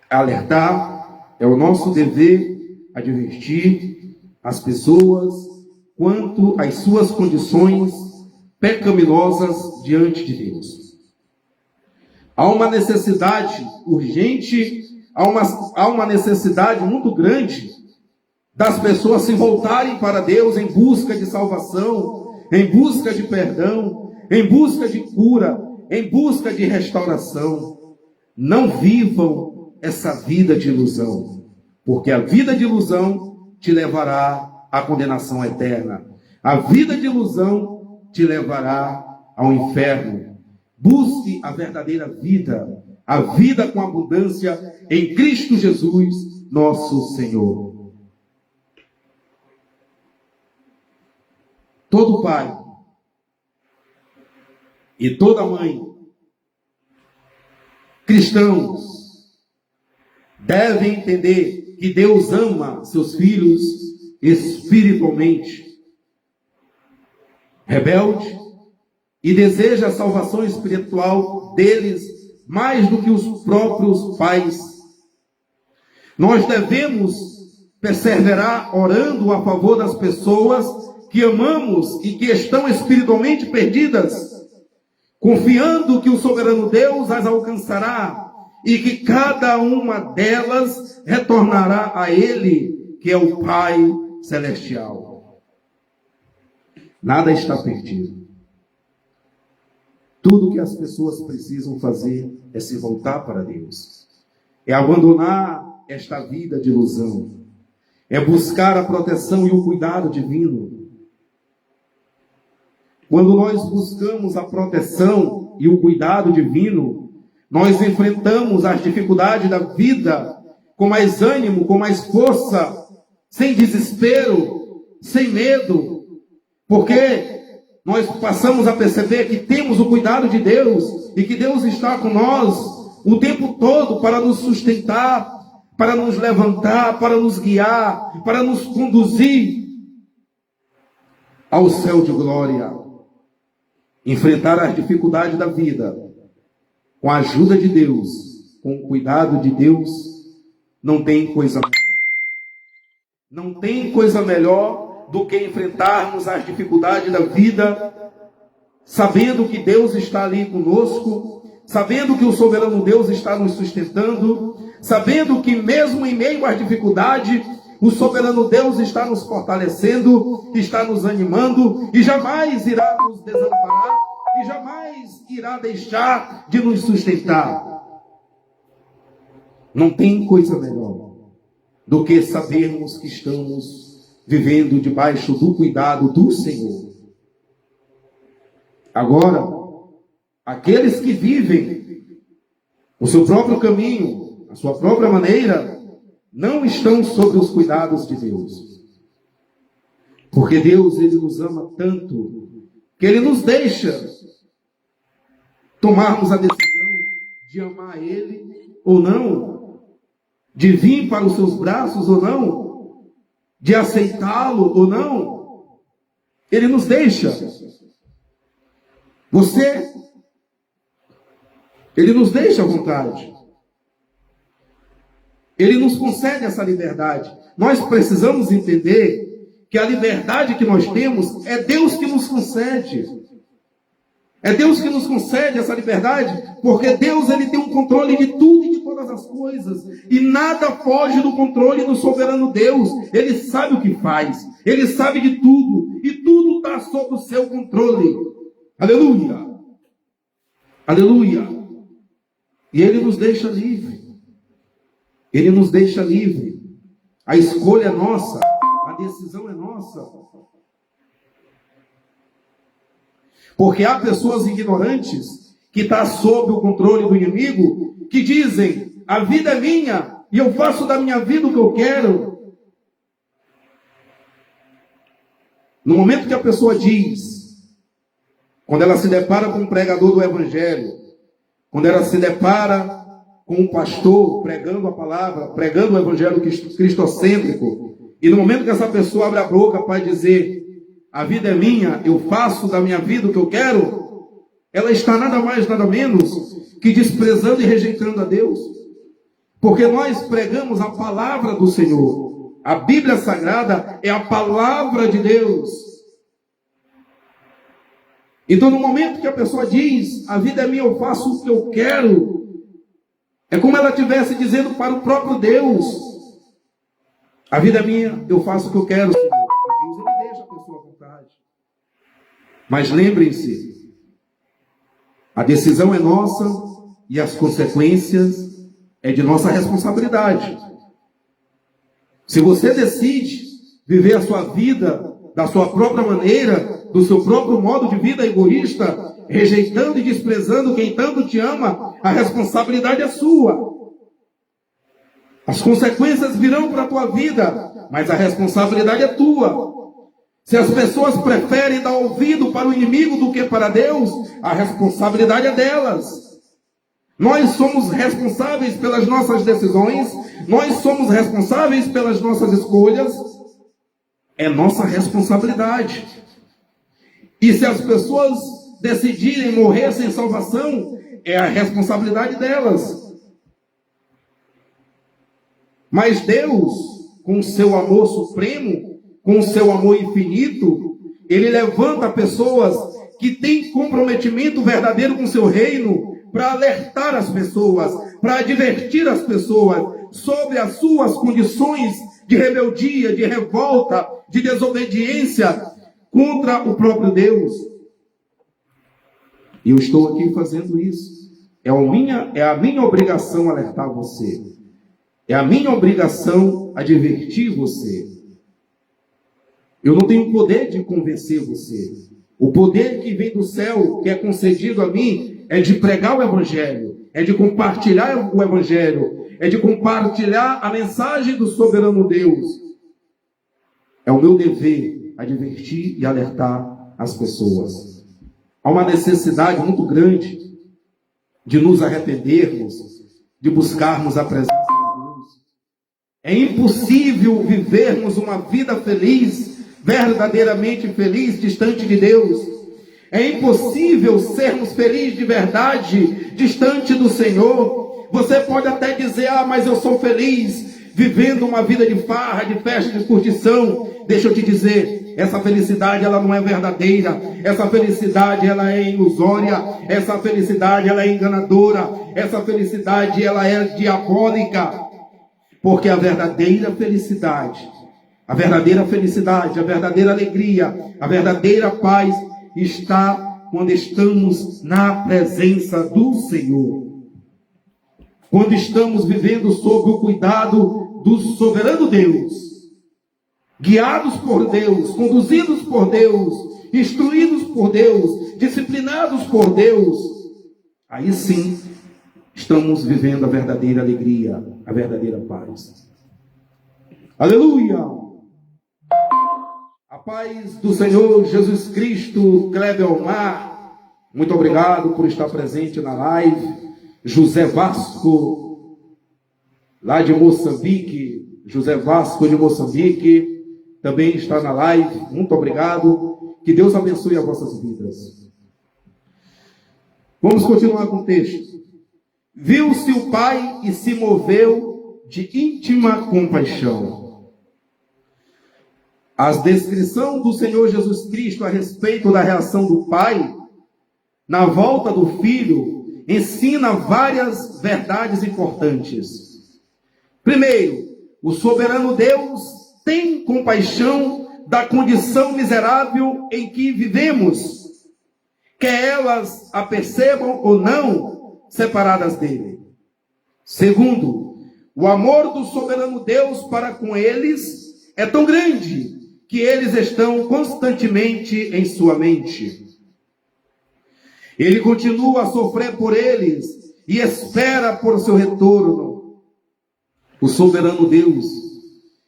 alertar, é o nosso dever advertir as pessoas quanto às suas condições pecaminosas diante de Deus. Há uma necessidade urgente, há uma necessidade muito grande das pessoas se voltarem para Deus em busca de salvação, em busca de perdão, em busca de cura, em busca de restauração. Não vivam essa vida de ilusão, porque a vida de ilusão te levará à condenação eterna. A vida de ilusão te levará ao inferno. Busque a verdadeira vida, a vida com abundância em Cristo Jesus, nosso Senhor. Todo pai e toda mãe cristãos devem entender que Deus ama seus filhos espiritualmente rebelde e deseja a salvação espiritual deles mais do que os próprios pais. Nós devemos perseverar orando a favor das pessoas que amamos e que estão espiritualmente perdidas, confiando que o soberano Deus as alcançará e que cada uma delas retornará a Ele, que é o Pai Celestial. Nada está perdido. Tudo que as pessoas precisam fazer é se voltar para Deus, é abandonar esta vida de ilusão, é buscar a proteção e o cuidado divino. Quando nós buscamos a proteção e o cuidado divino, nós enfrentamos as dificuldades da vida com mais ânimo, com mais força, sem desespero, sem medo, porque nós passamos a perceber que temos o cuidado de Deus e que Deus está com nós o tempo todo para nos sustentar, para nos levantar, para nos guiar, para nos conduzir ao céu de glória. Enfrentar as dificuldades da vida com a ajuda de Deus, com o cuidado de Deus, não tem coisa melhor. Não tem coisa melhor do que enfrentarmos as dificuldades da vida, sabendo que Deus está ali conosco, sabendo que o soberano Deus está nos sustentando, sabendo que mesmo em meio às dificuldades, o soberano Deus está nos fortalecendo, está nos animando e jamais irá nos desamparar e jamais irá deixar de nos sustentar. Não tem coisa melhor do que sabermos que estamos vivendo debaixo do cuidado do Senhor. Agora, aqueles que vivem o seu próprio caminho, a sua própria maneira, não estão sob os cuidados de Deus. Porque Deus, Ele nos ama tanto, que Ele nos deixa tomarmos a decisão de amar Ele ou não, de vir para os seus braços ou não, de aceitá-lo ou não. Ele nos deixa. Ele nos deixa à vontade. Ele nos concede essa liberdade. Nós precisamos entender que a liberdade que nós temos é Deus que nos concede. É Deus que nos concede essa liberdade, porque Deus, Ele tem um controle de tudo e de todas as coisas. E nada foge do controle do soberano Deus. Ele sabe o que faz. Ele sabe de tudo. E tudo está sob o seu controle. Aleluia! Aleluia! E Ele nos deixa livre. Ele nos deixa livre. A escolha é nossa. A decisão é nossa. Porque há pessoas ignorantes que estão sob o controle do inimigo, que dizem, a vida é minha e eu faço da minha vida o que eu quero. No momento que a pessoa diz, quando ela se depara com um pregador do Evangelho, quando ela se depara com um pastor pregando a palavra, pregando o Evangelho cristocêntrico, e no momento que essa pessoa abre a boca para dizer, a vida é minha, eu faço da minha vida o que eu quero, ela está nada mais, nada menos que desprezando e rejeitando a Deus. Porque nós pregamos a palavra do Senhor. A Bíblia Sagrada é a palavra de Deus. Então, no momento que a pessoa diz, a vida é minha, eu faço o que eu quero, é como ela estivesse dizendo para o próprio Deus, a vida é minha, eu faço o que eu quero, Senhor. Deus, ele deixa a pessoa à vontade. Mas lembrem-se, a decisão é nossa e as consequências é de nossa responsabilidade. Se você decide viver a sua vida da sua própria maneira, do seu próprio modo de vida egoísta, rejeitando e desprezando quem tanto te ama, a responsabilidade é sua. As consequências virão para a tua vida, mas a responsabilidade é tua. Se as pessoas preferem dar ouvido para o inimigo do que para Deus, a responsabilidade é delas. Nós somos responsáveis pelas nossas decisões, nós somos responsáveis pelas nossas escolhas, é nossa responsabilidade. E se as pessoas decidirem morrer sem salvação, é a responsabilidade delas. Mas Deus, com o seu amor supremo, com o seu amor infinito, ele levanta pessoas que têm comprometimento verdadeiro com o seu reino, para alertar as pessoas, para advertir as pessoas sobre as suas condições de rebeldia, de revolta, de desobediência contra o próprio Deus. E eu estou aqui fazendo isso. É a minha obrigação alertar você. É a minha obrigação advertir você. Eu não tenho poder de convencer você. O poder que vem do céu, que é concedido a mim, é de pregar o Evangelho, é de compartilhar o Evangelho, é de compartilhar a mensagem do soberano Deus. É o meu dever advertir e alertar as pessoas. Há uma necessidade muito grande de nos arrependermos, de buscarmos a presença de Deus. É impossível vivermos uma vida feliz, verdadeiramente feliz, distante de Deus. É impossível sermos felizes de verdade, distante do Senhor. Você pode até dizer, mas eu sou feliz, vivendo uma vida de farra, de festa, de curtição. Deixa eu te dizer, essa felicidade ela não é verdadeira. Essa felicidade ela é ilusória. Essa felicidade ela é enganadora. Essa felicidade ela é diabólica. Porque a verdadeira felicidade, a verdadeira alegria, a verdadeira paz está quando estamos na presença do Senhor. Quando estamos vivendo sob o cuidado do soberano Deus, guiados por Deus, conduzidos por Deus, instruídos por Deus, disciplinados por Deus, aí sim estamos vivendo a verdadeira alegria, a verdadeira paz. Aleluia! A paz do Senhor Jesus Cristo. Cléber Omar, muito obrigado por estar presente na live. José Vasco, lá de Moçambique, José Vasco de Moçambique, também está na live. Muito obrigado. Que Deus abençoe as vossas vidas. Vamos continuar com o texto. Viu-se o Pai e se moveu de íntima compaixão. A descrição do Senhor Jesus Cristo a respeito da reação do Pai na volta do Filho ensina várias verdades importantes. Primeiro, o soberano Deus tem compaixão da condição miserável em que vivemos, quer elas a percebam ou não, separadas dele. Segundo, o amor do soberano Deus para com eles é tão grande que eles estão constantemente em sua mente. Ele continua a sofrer por eles e espera por seu retorno. O soberano Deus,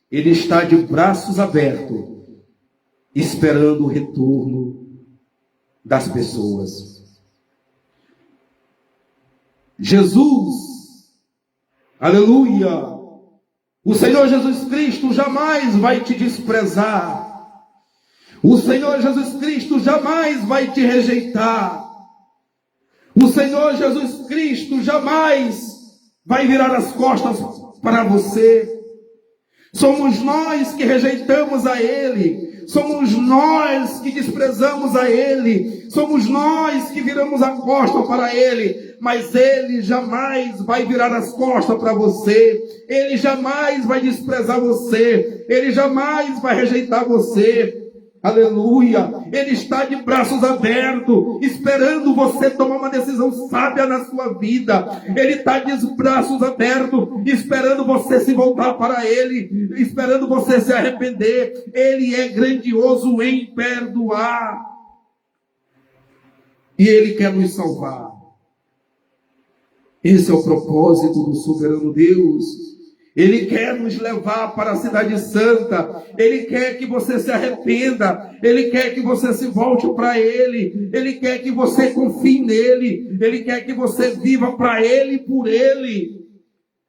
ele está de braços abertos, esperando o retorno das pessoas. Jesus, aleluia, o Senhor Jesus Cristo jamais vai te desprezar. O Senhor Jesus Cristo jamais vai te rejeitar. O Senhor Jesus Cristo jamais vai virar as costas para você. Somos nós que rejeitamos a Ele. Somos nós que desprezamos a Ele. Somos nós que viramos a costa para Ele. Mas Ele jamais vai virar as costas para você. Ele jamais vai desprezar você. Ele jamais vai rejeitar você. Aleluia, Ele está de braços abertos, esperando você tomar uma decisão sábia na sua vida. Ele está de braços abertos, esperando você se voltar para Ele, esperando você se arrepender. Ele é grandioso em perdoar. E Ele quer nos salvar. Esse é o propósito do soberano Deus. Ele quer nos levar para a cidade santa. Ele quer que você se arrependa. Ele quer que você se volte para Ele. Ele quer que você confie nele. Ele quer que você viva para Ele e por Ele.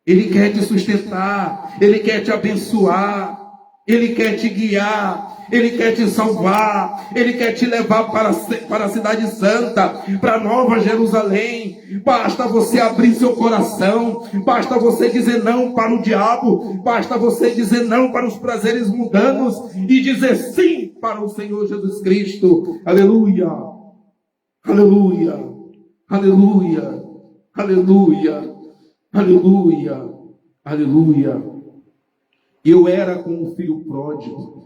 Ele quer te sustentar. Ele quer te abençoar. Ele quer te guiar. Ele quer te salvar. Ele quer te levar para a cidade santa, para Nova Jerusalém. Basta você abrir seu coração. Basta você dizer não para o diabo. Basta você dizer não para os prazeres mundanos e dizer sim para o Senhor Jesus Cristo. Aleluia. Aleluia. Aleluia. Aleluia. Aleluia. Aleluia. Eu era como um filho pródigo.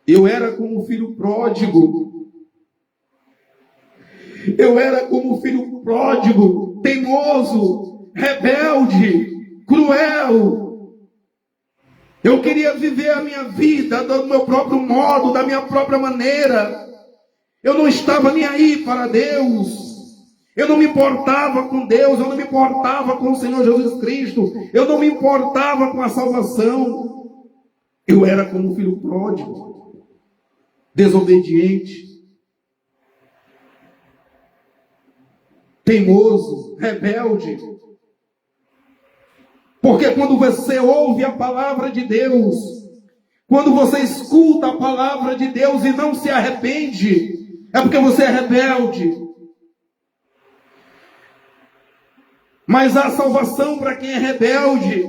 Eu era como um filho pródigo. Eu era como um filho pródigo, teimoso, rebelde, cruel. Eu queria viver a minha vida do meu próprio modo, da minha própria maneira. Eu não estava nem aí para Deus. Eu não me importava com Deus, eu não me importava com o Senhor Jesus Cristo. Eu não me importava com a salvação. Eu era como um filho pródigo, desobediente, teimoso, rebelde. Porque quando você ouve a palavra de Deus, quando você escuta a palavra de Deus e não se arrepende, é porque você é rebelde. Mas há salvação para quem é rebelde.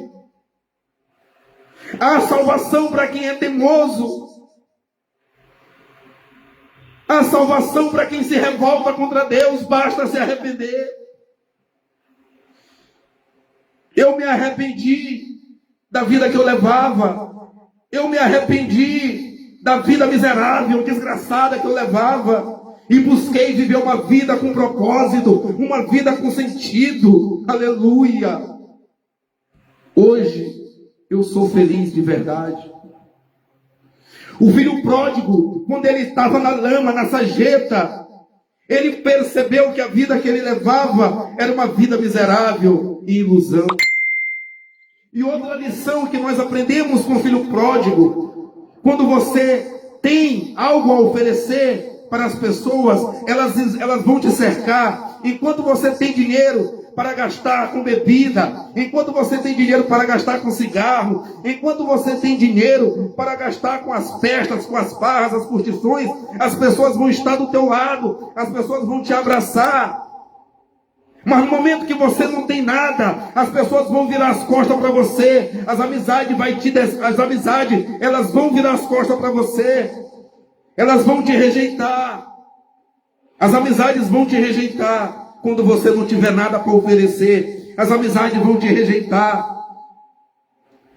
Há salvação para quem é teimoso. Há salvação para quem se revolta contra Deus. Basta se arrepender. Eu me arrependi da vida que eu levava. Eu me arrependi da vida miserável, desgraçada que eu levava. E busquei viver uma vida com propósito, uma vida com sentido. Aleluia. Hoje eu sou feliz de verdade. O filho pródigo, quando ele estava na lama, na sarjeta, ele percebeu que a vida que ele levava era uma vida miserável e ilusão. E outra lição que nós aprendemos com o filho pródigo: quando você tem algo a oferecer para as pessoas, elas vão te cercar. Enquanto você tem dinheiro para gastar com bebida, enquanto você tem dinheiro para gastar com cigarro, enquanto você tem dinheiro para gastar com as festas, com as farras, as curtições, as pessoas vão estar do teu lado, as pessoas vão te abraçar. Mas no momento que você não tem nada, as pessoas vão virar as costas para você. As amizades elas vão virar as costas para você. Elas vão te rejeitar. As amizades vão te rejeitar quando você não tiver nada para oferecer. As amizades vão te rejeitar.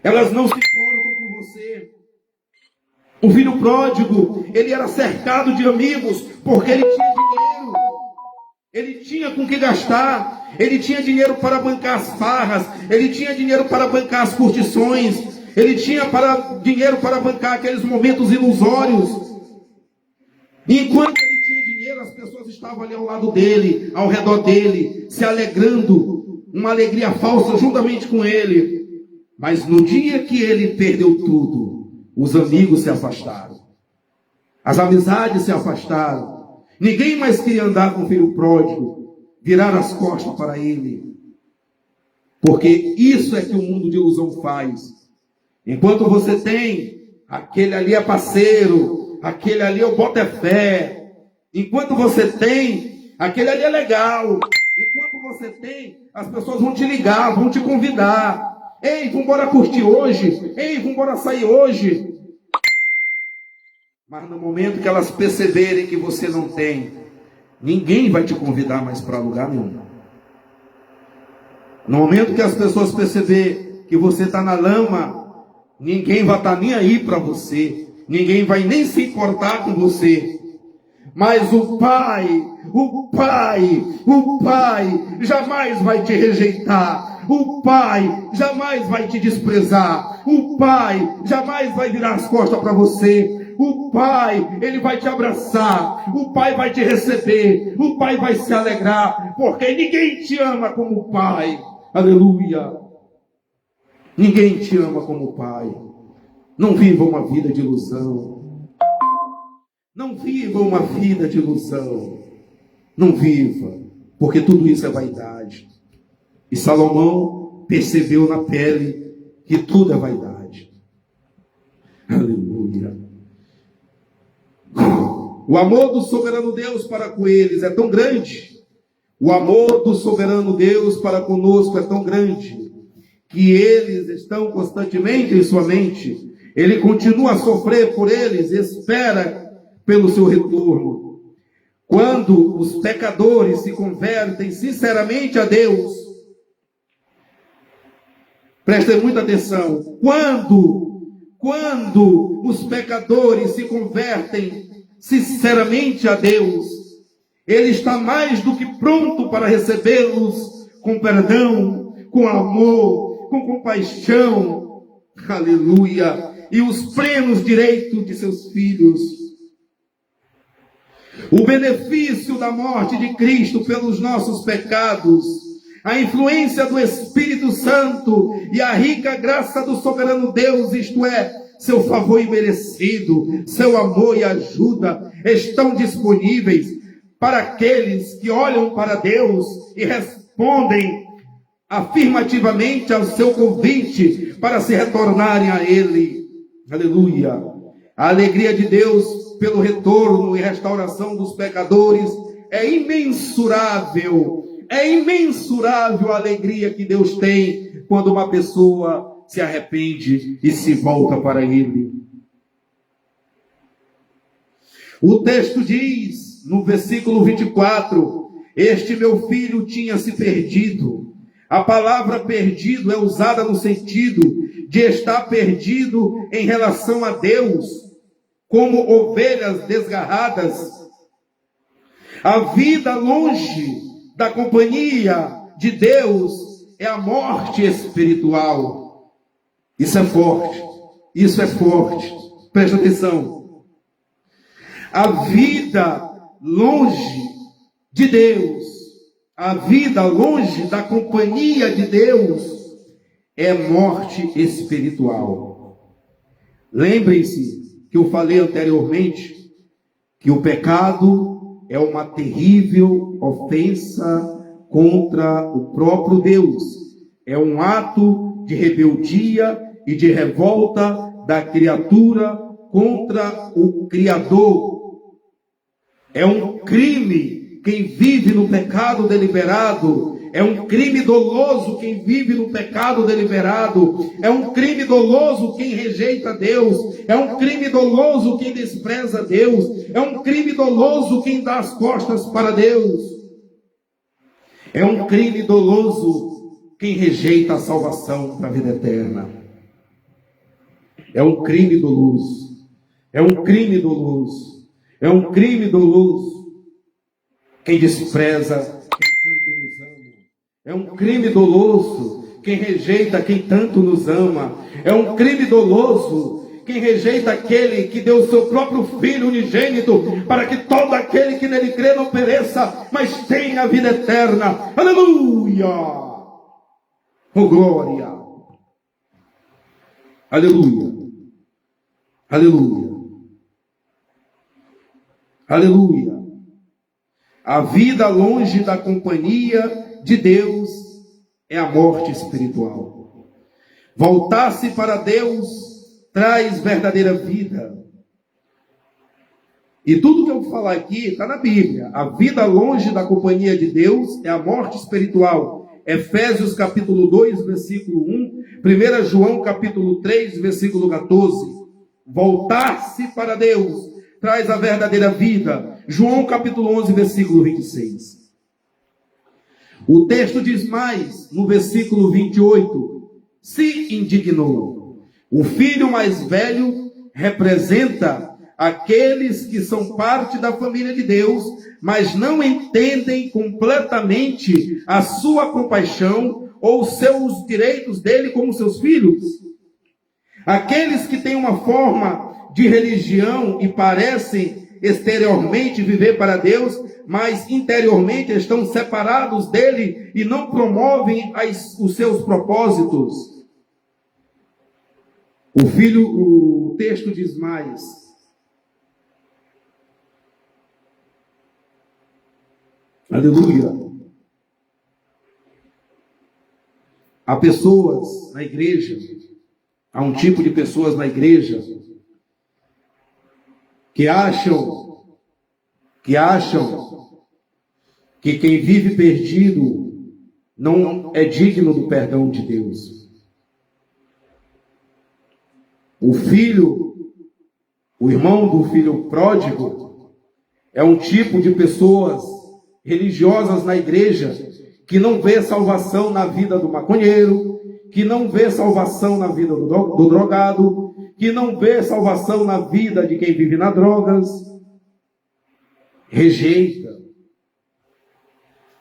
Elas não se importam com você. O filho pródigo, ele era cercado de amigos porque ele tinha dinheiro. Ele tinha com que gastar. Ele tinha dinheiro para bancar as farras. Ele tinha dinheiro para bancar as curtições. Ele tinha dinheiro para bancar aqueles momentos ilusórios. Enquanto ele tinha dinheiro, as pessoas estavam ali ao lado dele, ao redor dele, se alegrando, uma alegria falsa juntamente com ele. Mas no dia que ele perdeu tudo, os amigos se afastaram. As amizades se afastaram. Ninguém mais queria andar com o filho pródigo, virar as costas para ele. Porque isso é que o mundo de ilusão faz. Enquanto você tem, aquele ali é parceiro, aquele ali eu boto é fé. Enquanto você tem, aquele ali é legal. Enquanto você tem, as pessoas vão te ligar, vão te convidar. Ei, vamos embora curtir hoje. Ei, vamos embora sair hoje. Mas no momento que elas perceberem que você não tem, ninguém vai te convidar mais para lugar nenhum. No momento que as pessoas perceberem que você está na lama, ninguém vai estar nem aí para você. Ninguém vai nem se importar com você. Mas o Pai jamais vai te rejeitar. O Pai jamais vai te desprezar. O Pai jamais vai virar as costas para você. O Pai, Ele vai te abraçar. O Pai vai te receber. O Pai vai se alegrar. Porque ninguém te ama como o Pai. Aleluia. Ninguém te ama como o Pai. Não viva uma vida de ilusão. Não viva uma vida de ilusão. Não viva. Porque tudo isso é vaidade. E Salomão percebeu na pele que tudo é vaidade. Aleluia. O amor do soberano Deus para com eles é tão grande. O amor do soberano Deus para conosco é tão grande, que eles estão constantemente em sua mente. Ele continua a sofrer por eles, espera pelo seu retorno. Quando os pecadores se convertem sinceramente a Deus, prestem muita atenção, quando os pecadores se convertem sinceramente a Deus, Ele está mais do que pronto para recebê-los com perdão, com amor, com compaixão, aleluia, e os plenos direitos de seus filhos. O benefício da morte de Cristo pelos nossos pecados, a influência do Espírito Santo e a rica graça do soberano Deus, isto é, seu favor imerecido, seu amor e ajuda, estão disponíveis para aqueles que olham para Deus e respondem afirmativamente ao seu convite para se retornarem a Ele. Aleluia! A alegria de Deus pelo retorno e restauração dos pecadores é imensurável. É imensurável a alegria que Deus tem quando uma pessoa se arrepende e se volta para Ele. O texto diz, no versículo 24, este meu filho tinha se perdido. A palavra perdido é usada no sentido de estar perdido em relação a Deus, como ovelhas desgarradas. A vida longe da companhia de Deus é a morte espiritual. Isso é forte. Isso é forte. Presta atenção. A vida longe de Deus, a vida longe da companhia de Deus, é morte espiritual. Lembrem-se que eu falei anteriormente que o pecado é uma terrível ofensa contra o próprio Deus. É um ato de rebeldia e de revolta da criatura contra o Criador. É um crime quem vive no pecado deliberado. É um crime doloso quem vive no pecado deliberado. É um crime doloso quem rejeita Deus. É um crime doloso quem despreza Deus. É um crime doloso quem dá as costas para Deus. É um crime doloso quem rejeita a salvação para a vida eterna. É um crime doloso. É um crime doloso. É um crime doloso quem despreza quem tanto nos ama. É um crime doloso quem rejeita quem tanto nos ama. É um crime doloso quem rejeita aquele que deu o seu próprio Filho unigênito para que todo aquele que nele crê não pereça, mas tenha a vida eterna. Aleluia! Oh, glória! Aleluia! Aleluia! Aleluia. A vida longe da companhia de Deus é a morte espiritual. Voltar-se para Deus traz verdadeira vida. E tudo que eu vou falar aqui está na Bíblia. A vida longe da companhia de Deus é a morte espiritual. Efésios capítulo 2, versículo 1. 1 João capítulo 3, versículo 14. Voltar-se para Deus traz a verdadeira vida. João capítulo 11, versículo 26. O texto diz mais, no versículo 28. Se indignou. O filho mais velho representa aqueles que são parte da família de Deus, mas não entendem completamente a sua compaixão ou os seus direitos dele como seus filhos. Aqueles que têm uma forma de religião e parecem exteriormente viver para Deus, mas interiormente estão separados dele e não promovem os seus propósitos. O texto diz mais. Aleluia. Há pessoas na igreja, há um tipo de pessoas na igreja que acham que quem vive perdido não é digno do perdão de Deus. O irmão do filho pródigo é um tipo de pessoas religiosas na igreja que não vê salvação na vida do maconheiro, que não vê salvação na vida do drogado, que não vê salvação na vida de quem vive nas drogas. Rejeita.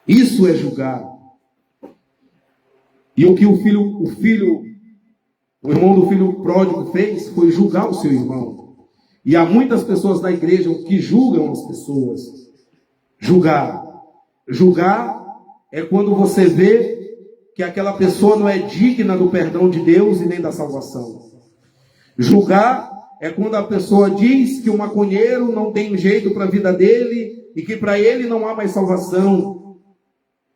Isso é julgar. E o que o irmão do filho pródigo fez foi julgar o seu irmão. E há muitas pessoas na igreja que julgam as pessoas. Julgar é quando você vê que aquela pessoa não é digna do perdão de Deus e nem da salvação. Julgar é quando a pessoa diz que o maconheiro não tem jeito para a vida dele e que para ele não há mais salvação.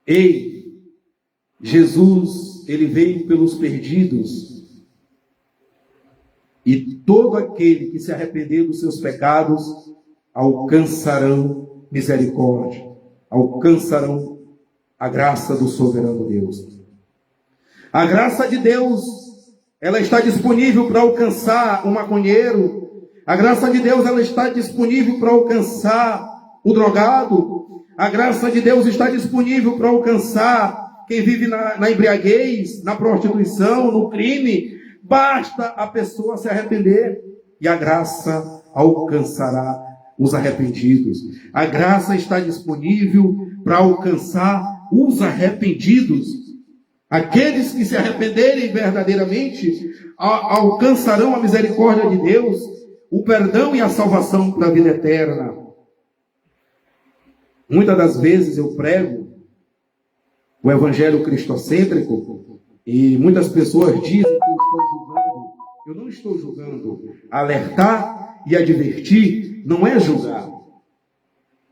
Ei, Jesus, ele veio pelos perdidos. E todo aquele que se arrepender dos seus pecados alcançarão misericórdia, alcançarão a graça do soberano Deus. A graça de Deus, ela está disponível para alcançar o maconheiro. A graça de Deus, ela está disponível para alcançar o drogado. A graça de Deus está disponível para alcançar quem vive na embriaguez, na prostituição, no crime. Basta a pessoa se arrepender e a graça alcançará os arrependidos. A graça está disponível para alcançar os arrependidos. Aqueles que se arrependerem verdadeiramente alcançarão a misericórdia de Deus, o perdão e a salvação para a vida eterna. Muitas das vezes eu prego o evangelho cristocêntrico e muitas pessoas dizem que eu estou julgando. Eu não estou julgando. Alertar e advertir não é julgar.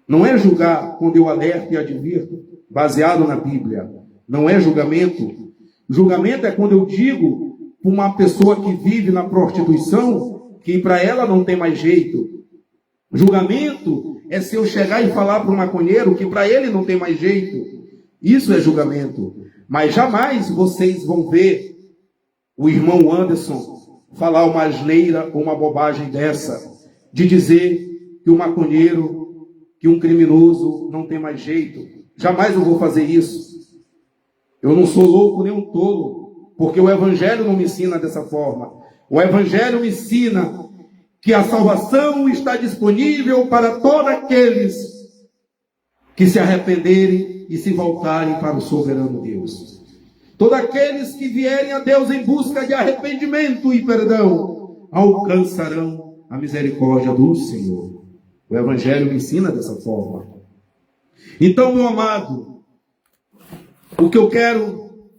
Não é julgar quando eu alerto e advirto, baseado na Bíblia. Não é julgamento. Julgamento é quando eu digo para uma pessoa que vive na prostituição que para ela não tem mais jeito. Julgamento é se eu chegar e falar para o maconheiro que para ele não tem mais jeito. Isso é julgamento. Mas jamais vocês vão ver o irmão Anderson falar uma asneira ou uma bobagem dessa, de dizer que o maconheiro, que um criminoso não tem mais jeito. Jamais eu vou fazer isso. Eu não sou louco nem um tolo, porque o evangelho não me ensina dessa forma. O evangelho me ensina que a salvação está disponível para todos aqueles que se arrependerem e se voltarem para o soberano Deus. Todos aqueles que vierem a Deus em busca de arrependimento e perdão alcançarão a misericórdia do Senhor. O evangelho me ensina dessa forma. Então, meu amado, o que eu quero,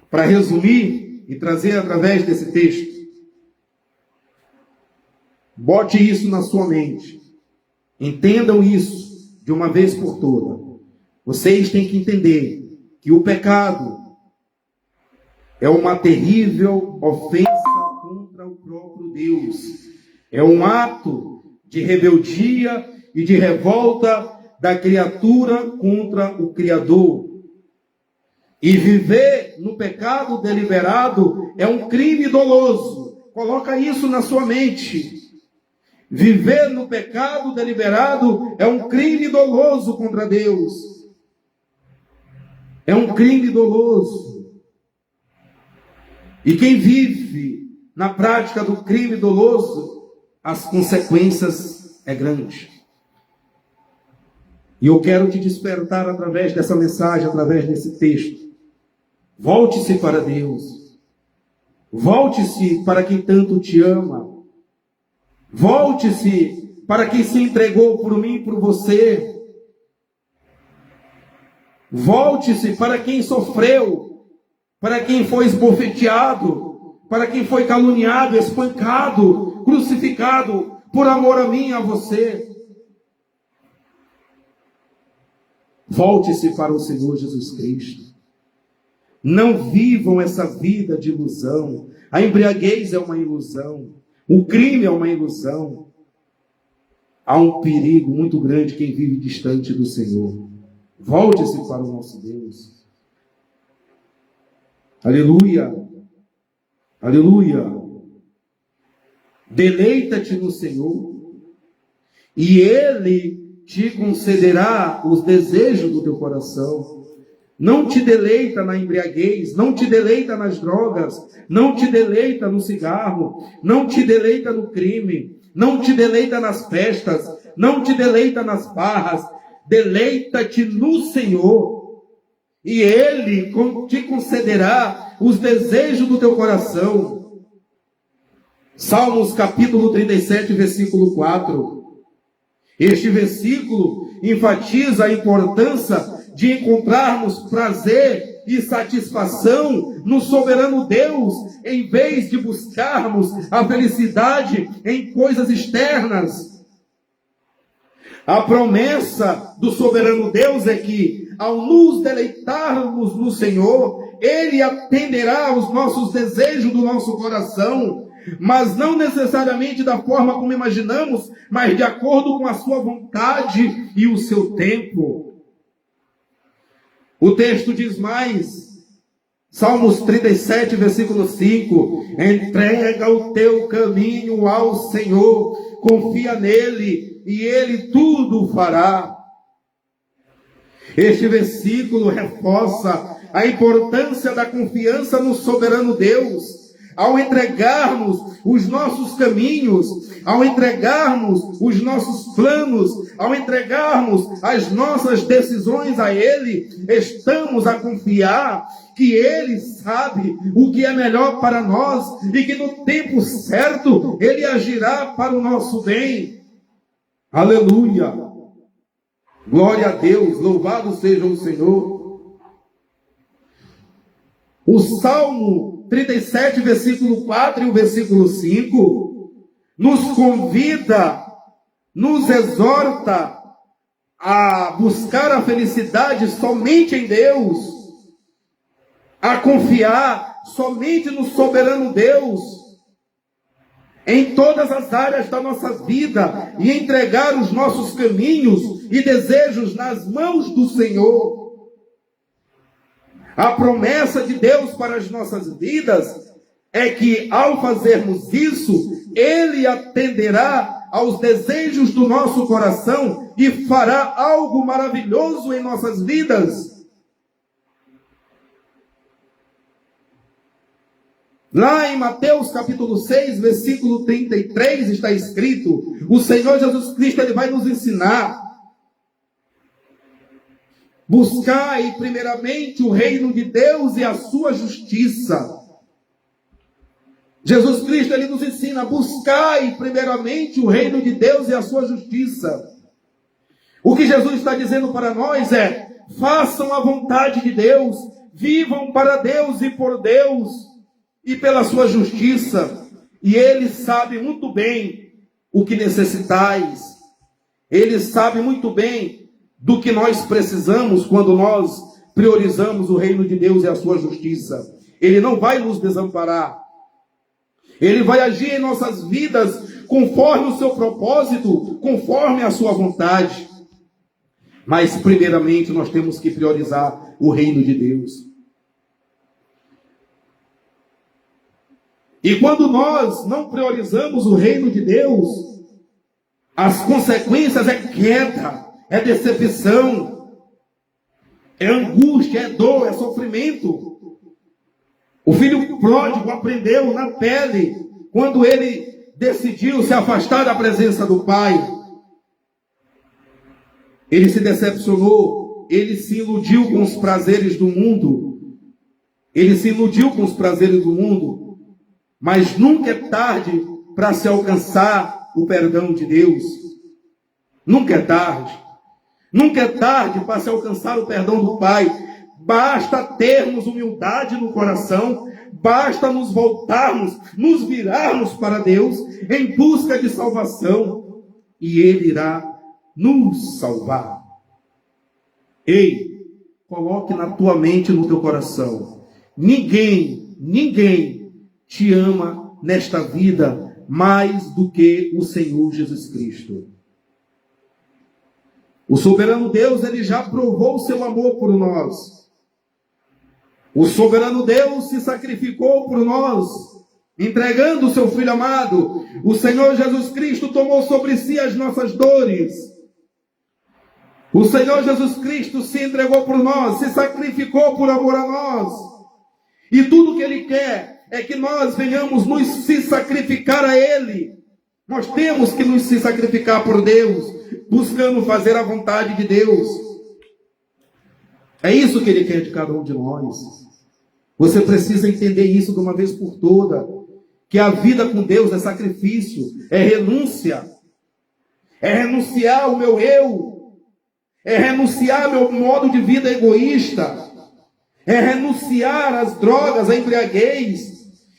para resumir e trazer através desse texto, bote isso na sua mente. Entendam isso de uma vez por todas. Vocês têm que entender que o pecado é uma terrível ofensa contra o próprio Deus. É um ato de rebeldia e de revolta da criatura contra o Criador. E viver no pecado deliberado é um crime doloso. Coloca isso na sua mente. Viver no pecado deliberado é um crime doloso contra Deus. É um crime doloso. E quem vive na prática do crime doloso, as consequências é grande. E eu quero te despertar através dessa mensagem, através desse texto. Volte-se para Deus. Volte-se para quem tanto te ama. Volte-se para quem se entregou por mim e por você. Volte-se para quem sofreu, para quem foi esbofeteado, para quem foi caluniado, espancado, crucificado por amor a mim e a você. Volte-se para o Senhor Jesus Cristo. Não vivam essa vida de ilusão. A embriaguez é uma ilusão. O crime é uma ilusão. Há um perigo muito grande quem vive distante do Senhor. Volte-se para o nosso Deus. Aleluia. Aleluia. Deleita-te no Senhor e Ele te concederá os desejos do teu coração. Não te deleita na embriaguez, não te deleita nas drogas, não te deleita no cigarro, não te deleita no crime, não te deleita nas festas, não te deleita nas farras. Deleita-te no Senhor e Ele te concederá os desejos do teu coração. Salmos capítulo 37, versículo 4. Este versículo enfatiza a importância de encontrarmos prazer e satisfação no soberano Deus, em vez de buscarmos a felicidade em coisas externas. A promessa do soberano Deus é que, ao nos deleitarmos no Senhor, Ele atenderá aos nossos desejos do nosso coração, mas não necessariamente da forma como imaginamos, mas de acordo com a sua vontade e o seu tempo. O texto diz mais, Salmos 37, versículo 5, entrega o teu caminho ao Senhor, confia nele e Ele tudo fará. Este versículo reforça a importância da confiança no soberano Deus. Ao entregarmos os nossos caminhos, ao entregarmos os nossos planos, ao entregarmos as nossas decisões a Ele, estamos a confiar que Ele sabe o que é melhor para nós e que no tempo certo Ele agirá para o nosso bem. Aleluia! Glória a Deus, louvado seja o Senhor. O Salmo 37, versículo 4 e o versículo 5, nos convida, nos exorta a buscar a felicidade somente em Deus, a confiar somente no soberano Deus, em todas as áreas da nossa vida, e entregar os nossos caminhos e desejos nas mãos do Senhor. A promessa de Deus para as nossas vidas é que, ao fazermos isso, Ele atenderá aos desejos do nosso coração e fará algo maravilhoso em nossas vidas. Lá em Mateus capítulo 6, versículo 33, está escrito, o Senhor Jesus Cristo ele vai nos ensinar: buscai primeiramente o reino de Deus e a sua justiça. Jesus Cristo ele nos ensina: buscai primeiramente o reino de Deus e a sua justiça. O que Jesus está dizendo para nós é: façam a vontade de Deus, vivam para Deus e por Deus e pela sua justiça. E Ele sabe muito bem o que necessitais. Ele sabe muito bem do que nós precisamos quando nós priorizamos o reino de Deus e a sua justiça. Ele não vai nos desamparar. Ele vai agir em nossas vidas conforme o seu propósito, conforme a sua vontade. Mas, primeiramente, nós temos que priorizar o reino de Deus. E quando nós não priorizamos o reino de Deus, as consequências é queda, é decepção, é angústia, é dor, é sofrimento. O filho pródigo aprendeu na pele quando ele decidiu se afastar da presença do pai. Ele se decepcionou, ele se iludiu com os prazeres do mundo. Ele se iludiu com os prazeres do mundo. Mas nunca é tarde para se alcançar o perdão de Deus. Nunca é tarde. Nunca é tarde para se alcançar o perdão do Pai. Basta termos humildade no coração, basta nos voltarmos, nos virarmos para Deus em busca de salvação, e Ele irá nos salvar. Ei, coloque na tua mente e no teu coração: ninguém te ama nesta vida mais do que o Senhor Jesus Cristo. O soberano Deus, Ele já provou o seu amor por nós. O soberano Deus se sacrificou por nós, entregando o seu Filho amado. O Senhor Jesus Cristo tomou sobre si as nossas dores. O Senhor Jesus Cristo se entregou por nós, se sacrificou por amor a nós. E tudo que Ele quer é que nós venhamos nos se sacrificar a Ele. Nós temos que nos se sacrificar por Deus, buscando fazer a vontade de Deus. É isso que Ele quer de cada um de nós. Você precisa entender isso de uma vez por toda, que a vida com Deus é sacrifício, é renúncia, é renunciar ao meu eu, é renunciar ao meu modo de vida egoísta, é renunciar às drogas, à embriaguez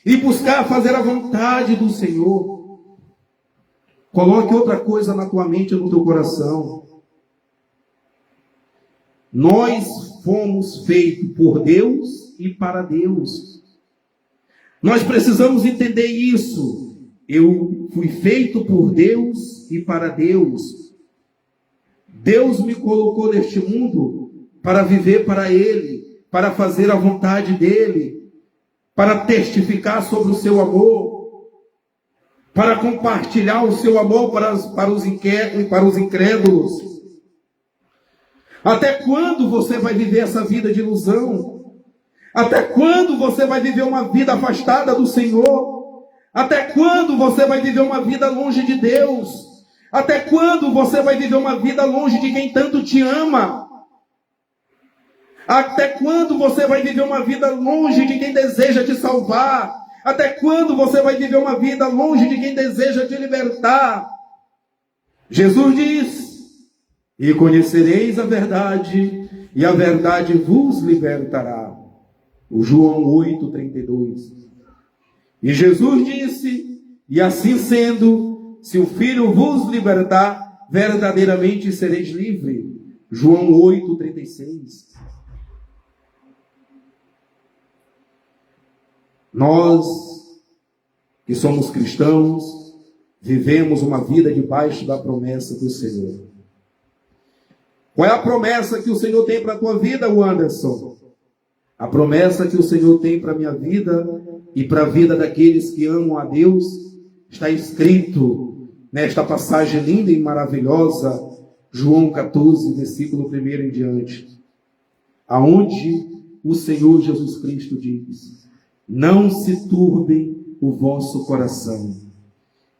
e buscar fazer a vontade do Senhor. Coloque outra coisa na tua mente e no teu coração. Nós fomos feitos por Deus e para Deus. Nós precisamos entender isso. Eu fui feito por Deus e para Deus. Deus me colocou neste mundo para viver para Ele, para fazer a vontade dEle, para testificar sobre o seu amor, para compartilhar o seu amor para os incrédulos. Até quando você vai viver essa vida de ilusão? Até quando você vai viver uma vida afastada do Senhor? Até quando você vai viver uma vida longe de Deus? Até quando você vai viver uma vida longe de quem tanto te ama? Até quando você vai viver uma vida longe de quem deseja te salvar? Até quando você vai viver uma vida longe de quem deseja te libertar? Jesus diz: e conhecereis a verdade, e a verdade vos libertará. O João 8:32. E Jesus disse: e assim sendo, se o Filho vos libertar, verdadeiramente sereis livres. João 8:36. Nós, que somos cristãos, vivemos uma vida debaixo da promessa do Senhor. Qual é a promessa que o Senhor tem para a tua vida, Anderson? A promessa que o Senhor tem para a minha vida e para a vida daqueles que amam a Deus está escrito nesta passagem linda e maravilhosa, João 14, versículo 1 em diante, aonde o Senhor Jesus Cristo diz: não se turbe o vosso coração.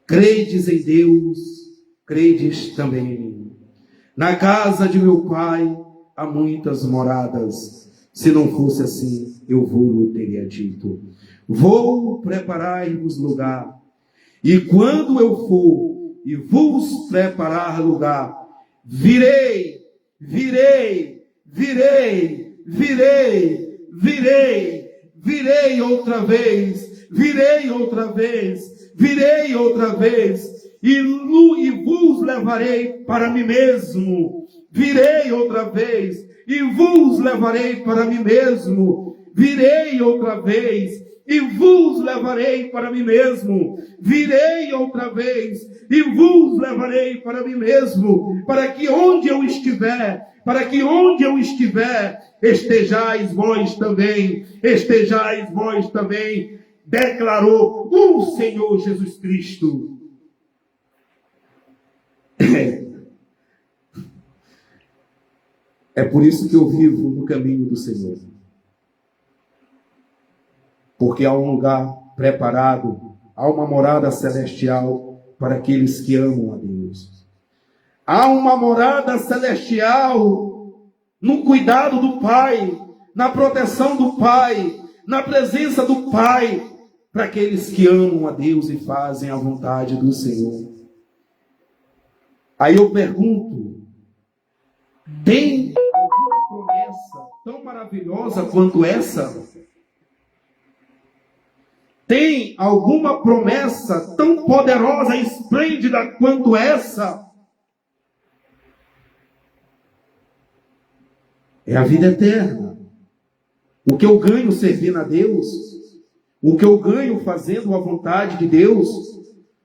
Credes em Deus, credes também em mim. Na casa de meu Pai há muitas moradas. Se não fosse assim, eu vou teria dito. Vou preparar-vos lugar. E quando eu for e vos preparar lugar, virei outra vez, e vos levarei para mim mesmo. Virei outra vez e vos levarei para mim mesmo. Virei outra vez e vos levarei para mim mesmo. Virei outra vez e vos levarei para mim mesmo, para que onde eu estiver, estejais vós também, declarou o Senhor Jesus Cristo. É por isso que eu vivo no caminho do Senhor. Porque há um lugar preparado, há uma morada celestial para aqueles que amam a Deus. Há uma morada celestial no cuidado do Pai, na proteção do Pai, na presença do Pai, para aqueles que amam a Deus e fazem a vontade do Senhor. Aí eu pergunto, tem alguma promessa tão maravilhosa quanto essa? Tem alguma promessa tão poderosa e esplêndida quanto essa? É a vida eterna. O que eu ganho servindo a Deus, o que eu ganho fazendo a vontade de Deus,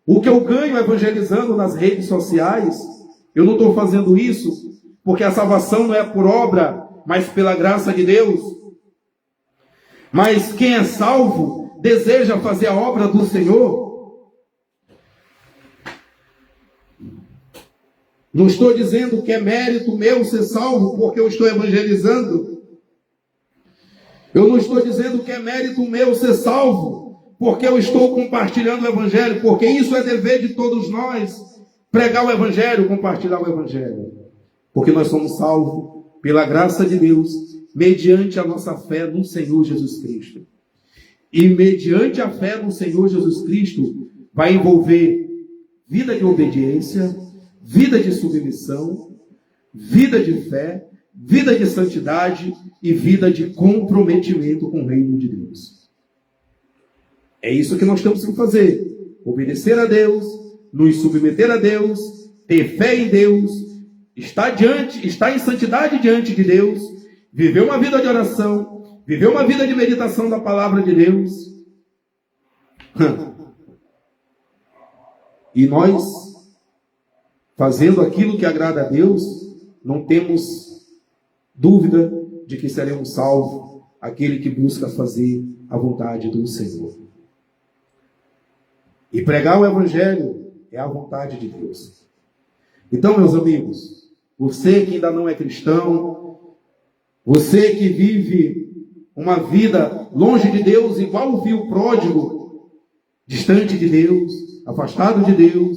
o que eu ganho evangelizando nas redes sociais, eu não estou fazendo isso porque a salvação não é por obra, mas pela graça de Deus. Mas quem é salvo deseja fazer a obra do Senhor. Não estou dizendo que é mérito meu ser salvo porque eu estou evangelizando. Eu não estou dizendo que é mérito meu ser salvo porque eu estou compartilhando o Evangelho, porque isso é dever de todos nós, pregar o Evangelho, compartilhar o Evangelho. Porque nós somos salvos pela graça de Deus, mediante a nossa fé no Senhor Jesus Cristo. E mediante a fé no Senhor Jesus Cristo, vai envolver vida de obediência, vida de submissão, vida de fé, vida de santidade e vida de comprometimento com o reino de Deus. É isso que nós temos que fazer. Obedecer a Deus, nos submeter a Deus, ter fé em Deus, estar em santidade diante de Deus, viver uma vida de oração, viver uma vida de meditação da palavra de Deus. E nós, fazendo aquilo que agrada a Deus, não temos dúvida de que seremos salvos, aquele que busca fazer a vontade do Senhor. E pregar o Evangelho é a vontade de Deus. Então, meus amigos, você que ainda não é cristão, você que vive uma vida longe de Deus, igual o fio pródigo, distante de Deus, afastado de Deus,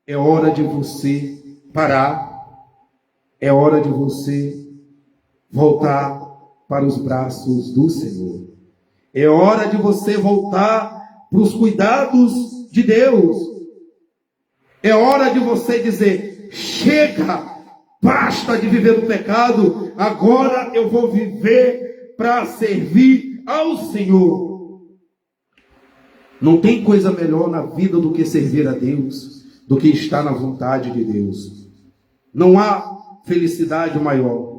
é hora de você parar, é hora de você voltar para os braços do Senhor. É hora de você voltar para os cuidados de Deus. É hora de você dizer: chega, basta de viver no pecado, agora eu vou viver para servir ao Senhor. Não tem coisa melhor na vida do que servir a Deus, do que estar na vontade de Deus. Não há felicidade maior.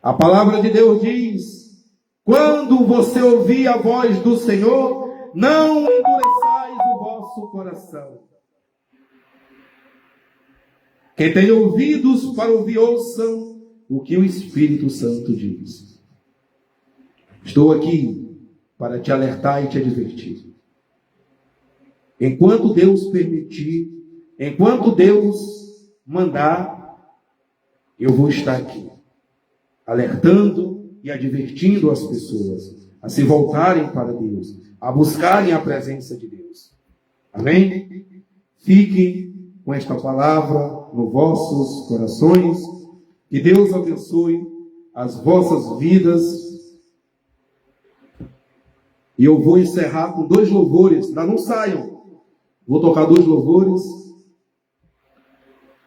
A palavra de Deus diz: quando você ouvir a voz do Senhor, não endureçais o vosso coração. Quem tem ouvidos para ouvir, ouçam o que o Espírito Santo diz. Estou aqui para te alertar e te advertir. Enquanto Deus permitir, enquanto Deus mandar, eu vou estar aqui, alertando e advertindo as pessoas a se voltarem para Deus, a buscarem a presença de Deus. Amém? Fiquem com esta palavra nos vossos corações. Que Deus abençoe as vossas vidas. E eu vou encerrar com 2 louvores. Ainda não saiam. Vou tocar 2 louvores.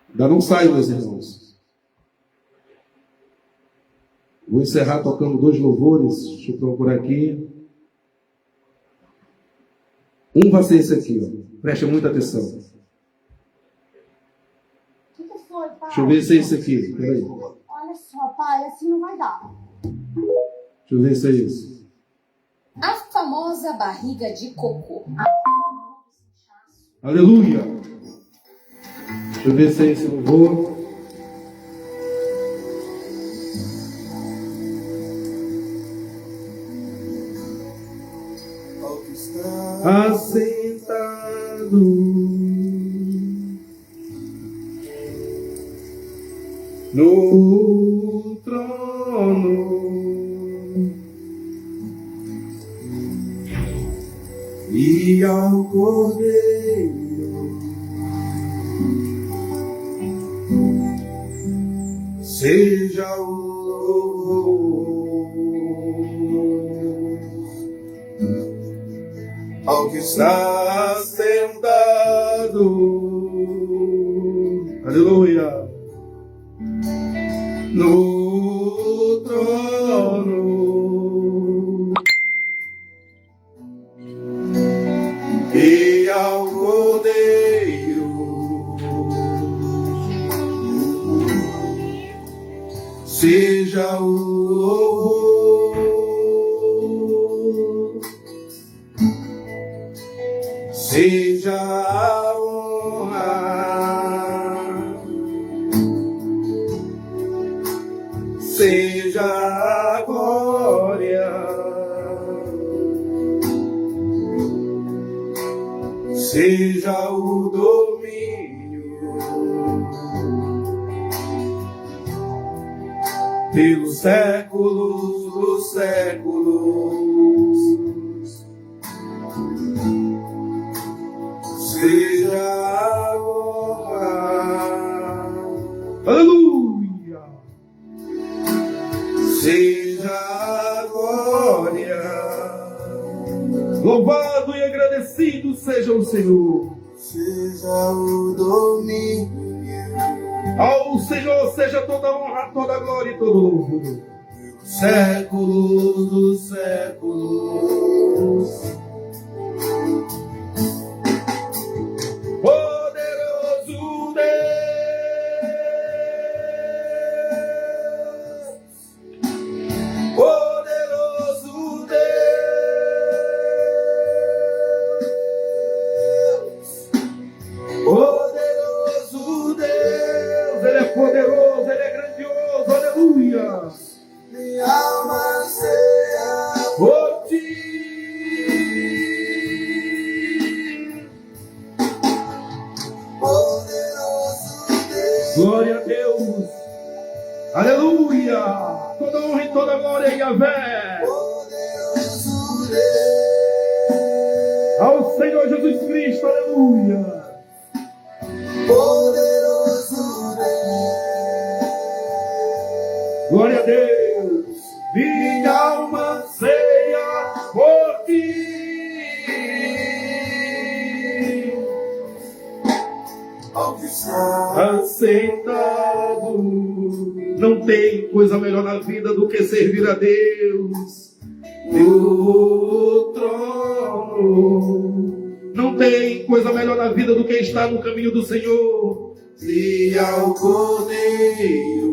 Ainda não saiam, meus irmãos. Vou encerrar tocando 2 louvores. Deixa eu procurar aqui. Um vai ser esse aqui, ó. Preste muita atenção. O que foi, pai? Deixa eu ver se é isso aqui. Peraí. Olha só, pai, assim não vai dar. Deixa eu ver se é isso. A famosa barriga de cocô. Aleluia. Deixa eu ver se é esse louvor. Assentado no trono e ao Cordeiro seja o louvor. Ao que está sentado, aleluia, no trono e ao Cordeiro seja o louvor. Seja a honra, seja a glória, seja o domínio pelos séculos dos séculos. Seja a honra, aleluia, seja a glória, louvado e agradecido seja o Senhor, seja o domínio, ao Senhor seja toda a honra, toda a glória e todo o louvor, séculos dos séculos. Poderoso Deus, poderoso Deus, poderoso Deus, Ele é poderoso, Ele é grandioso, aleluia. Minha alma anseia por ti. Glória a Deus, aleluia, toda honra e toda glória a Yahvé, ao Senhor Jesus Cristo, aleluia, poderoso Deus, glória a Deus, minha alma anseia por ti. Assentado, não tem coisa melhor na vida do que servir a Deus no trono. Não tem coisa melhor na vida do que estar no caminho do Senhor e ao Cordeiro.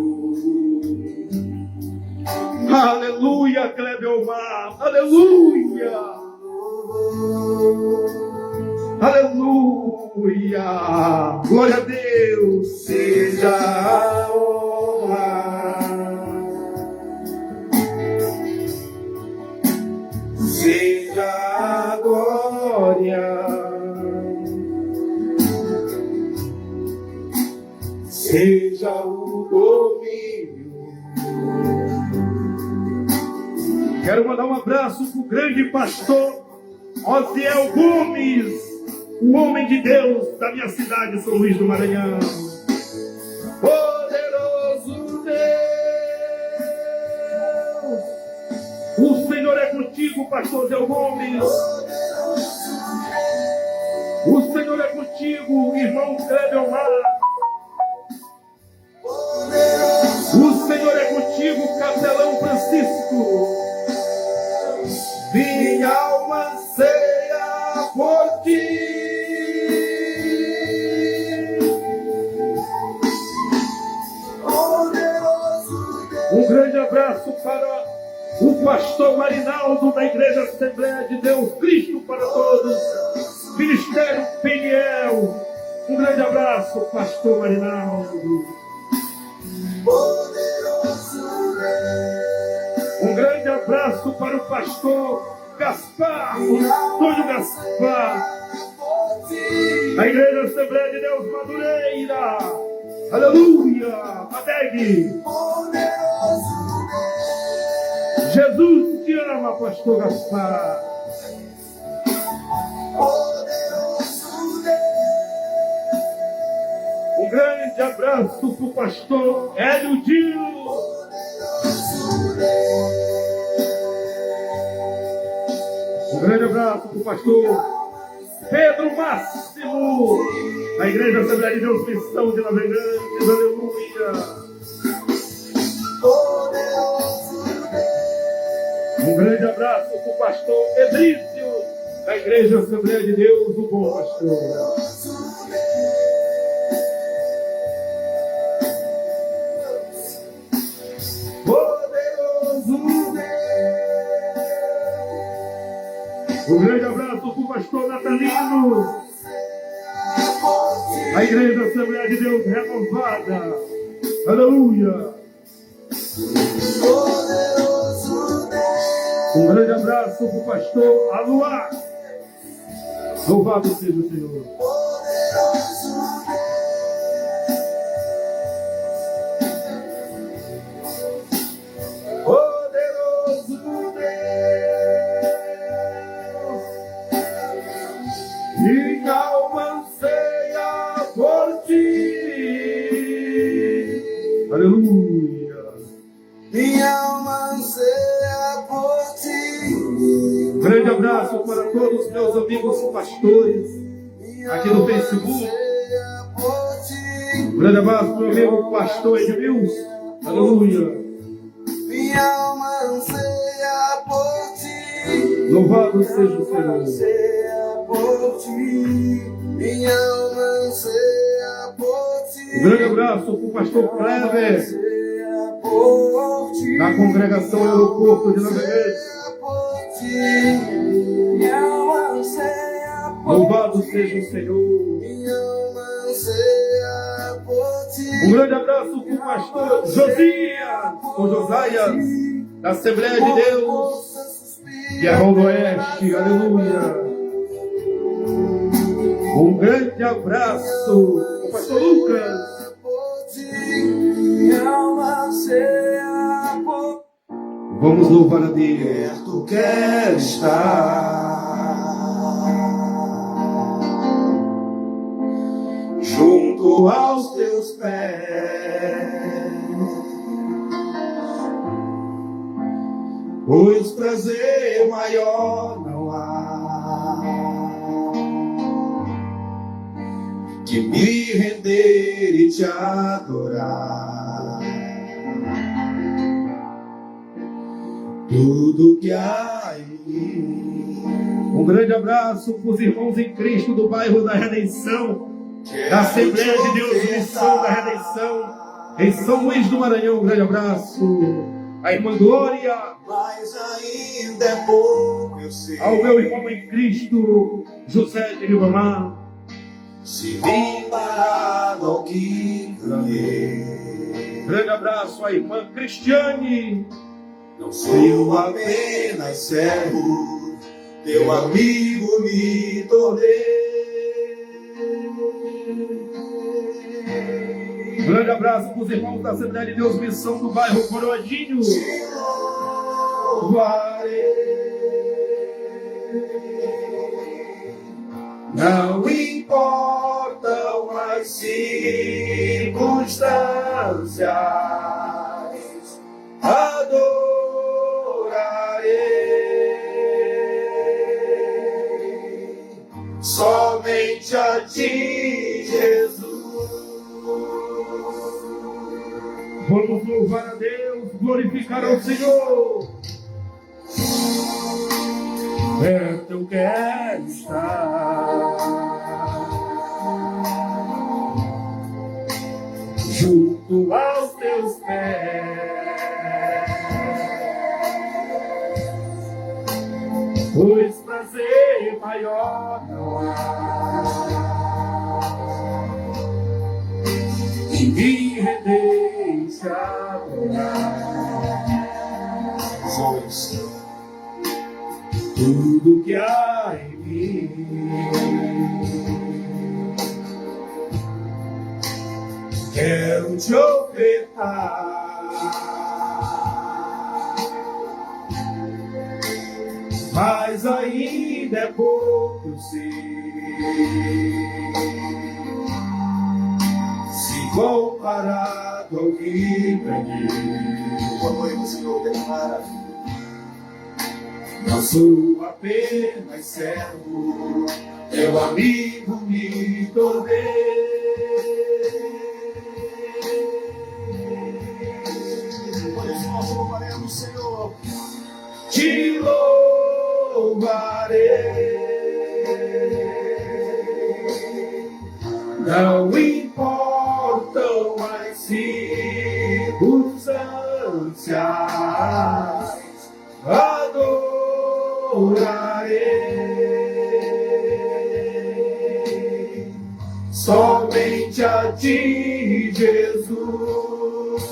Aleluia, Clebeomar, aleluia, aleluia, glória a Deus, seja a honra, seja a glória, seja o domínio. Quero mandar um abraço para o grande pastor Osiel Gomes, o homem de Deus da minha cidade, São Luís do Maranhão. Poderoso Deus, o Senhor é contigo, pastor Osiel Gomes. O Senhor é contigo, irmão Clebeomar. O Senhor é contigo, capelão Francisco. Minha alma anseia por ti. pastor Marinaldo da Igreja Assembleia de Deus, Cristo para Todos, Ministério Peniel. Um grande abraço, pastor Marinaldo. Um grande abraço para o pastor Gaspar, Antônio Gaspar, a Igreja Assembleia de Deus Madureira. Aleluia, Padeg. Jesus te ama, pastor Gaspar. Um grande abraço para o pastor Hélio Dino. Um grande abraço para o pastor Pedro Máximo, da Igreja Assembleia de Deus Missão de Navegantes. Aleluia. Um grande abraço para o pastor Edrício, da Igreja Assembleia de Deus, o bom pastor. Um grande abraço para o pastor Natalino, a Igreja Assembleia de Deus renovada. Aleluia. Um grande abraço para o pastor Aluá. Louvado seja o Senhor. Minha alma anseia por ti. Aleluia. Minha alma anseia por ti. Grande abraço para todos os meus amigos pastores aqui no Facebook. Grande abraço para o meu amigo pastor Edmilson. Aleluia. Minha alma anseia por ti. Louvado seja o Senhor. Por ti, minha alma anseia por ti. Um grande abraço para o pastor Kleber, da congregação Aeroporto de Navegantes. Louvado seja o Senhor. Um grande abraço para o pastor Josias, ou Josias, da Assembleia de Deus, que é Rodoeste. Aleluia. Um grande abraço ao pastor Lucas. Vamos louvar a Deus. Tu quer estar junto aos teus pés, pois prazer maior não há que me render e te adorar. Tudo que há em mim. Um grande abraço para os irmãos em Cristo do bairro da Redenção, da Assembleia de Deus Missão da Redenção, em São Luís do Maranhão. Um grande abraço à irmã Glória, Mas ainda é pouco, eu sei. ao meu irmão em Cristo, José de Ribamar. Se vim parado ao que ganhei. Grande abraço à irmã Cristiane. Não sou apenas servo, teu amigo me tornei. Grande abraço para os irmãos da Assembleia de Deus Missão do bairro Coroadinho. Te louvarei. Não importam as circunstâncias, adorarei somente a ti, Jesus. Vamos louvar a Deus, glorificar ao Senhor. Perto eu quero estar, junto aos teus pés, pois prazer maior não há que me deixa adorar. Tudo que há em mim quero te ofertar, mas ainda é pouco, eu sei. Se comparado ao que ganhei, O amor do Senhor declara: não sou apenas servo, teu amigo me tornei. por isso nós louvaremos o Senhor. Te louvarei. Não importam as circunstâncias, adorarei somente a ti, Jesus.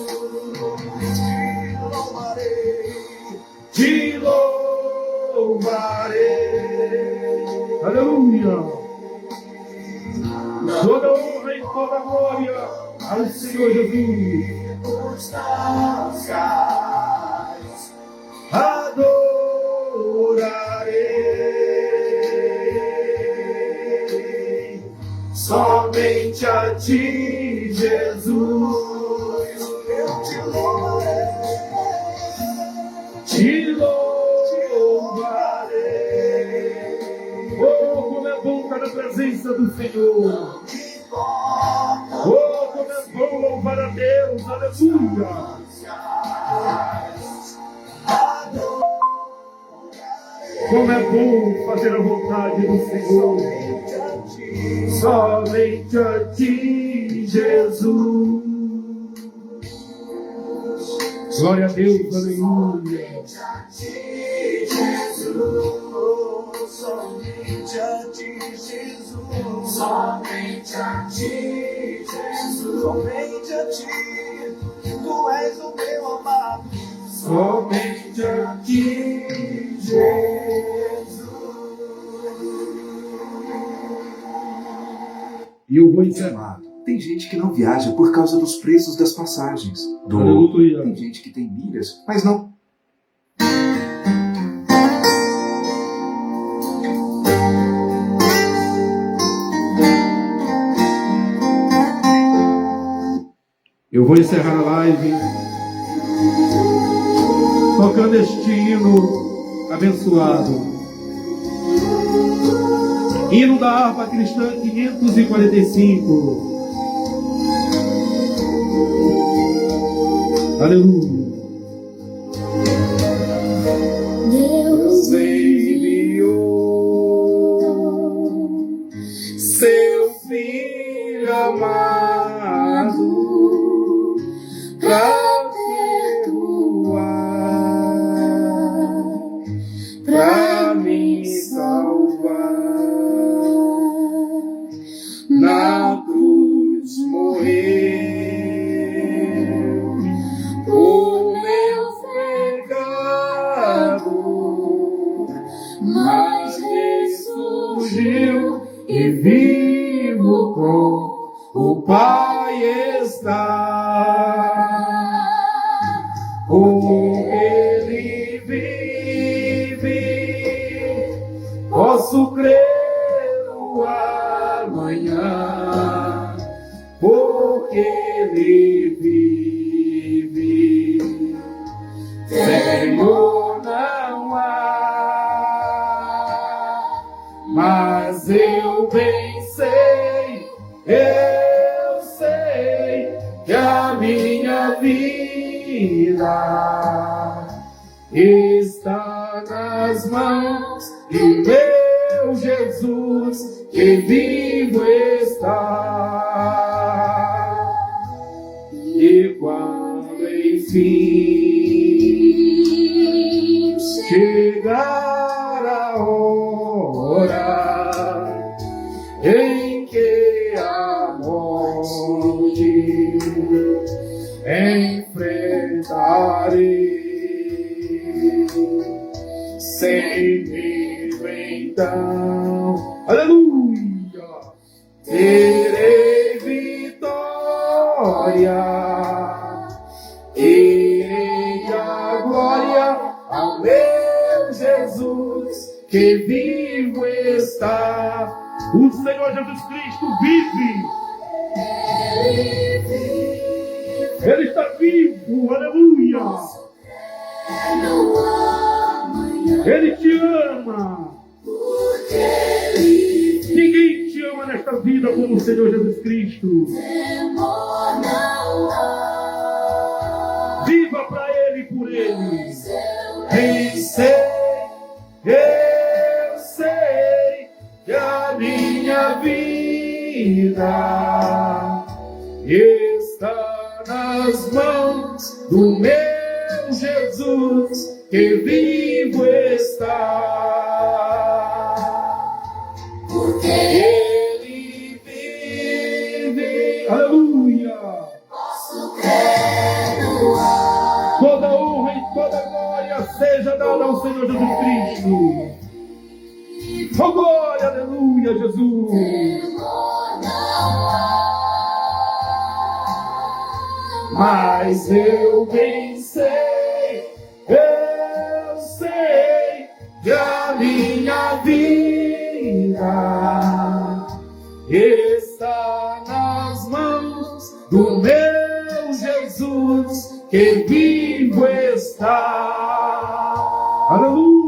Te louvarei. Aleluia. Toda honra e toda glória ao Senhor Jesus. Adorarei somente a ti, Jesus. Eu te louvarei. Te louvarei. Oh, como é bom estar na presença do Senhor. Oh, como é bom louvar a Deus. Aleluia. Como é bom fazer a vontade do Senhor. Somente a ti, Jesus. Glória a Deus, aleluia. Somente a ti, Jesus. Somente a ti, Jesus. Somente a ti, tu és o meu amado. Somente a ti, Jesus. E eu vou encerrar. Tem gente que não viaja por causa dos preços das passagens. Aleluia. Tem gente que tem milhas, mas não. Eu vou encerrar a live tocando este hino abençoado. Hino da harpa cristã 545. Aleluia. Deus enviou seu Filho amado pra perdoar, pra me salvar. Na cruz morreu o meu pecado, mas ressurgiu e vivo com o Pai está. Com Ele vive, posso crer no amanhã, porque Ele vive. Senhor, não há, mas eu bem sei, eu sei que a minha vida está nas mãos de meu Jesus, que vivo está. E quando enfim chegar a sem medo então, aleluia, terei vitória, terei a glória ao meu Jesus, que vivo está. O Senhor Jesus Cristo vive. Ele está vivo, aleluia. Ele te ama. Ninguém te ama nesta vida como o Senhor Jesus Cristo. Viva para Ele e por Ele. Eu sei que a minha vida está nas mãos do meu Jesus, que vivo está, porque Ele vive. Aleluia! Posso crer no ar. Toda honra e toda glória seja dada ao Senhor Jesus Cristo. Oh, glória, aleluia, Jesus. Mas eu bem sei que a minha vida está nas mãos do meu Jesus, que vivo está. Aleluia!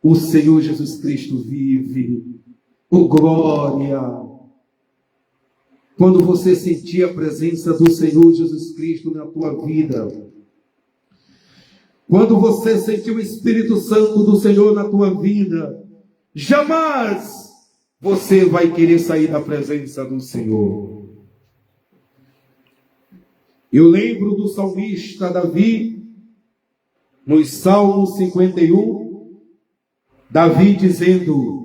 O Senhor Jesus Cristo vive. Oh, glória! Quando você sentir a presença do Senhor Jesus Cristo na tua vida, quando você sentir o Espírito Santo do Senhor na tua vida, jamais você vai querer sair da presença do Senhor. Eu lembro do salmista Davi, nos Salmos 51, Davi dizendo: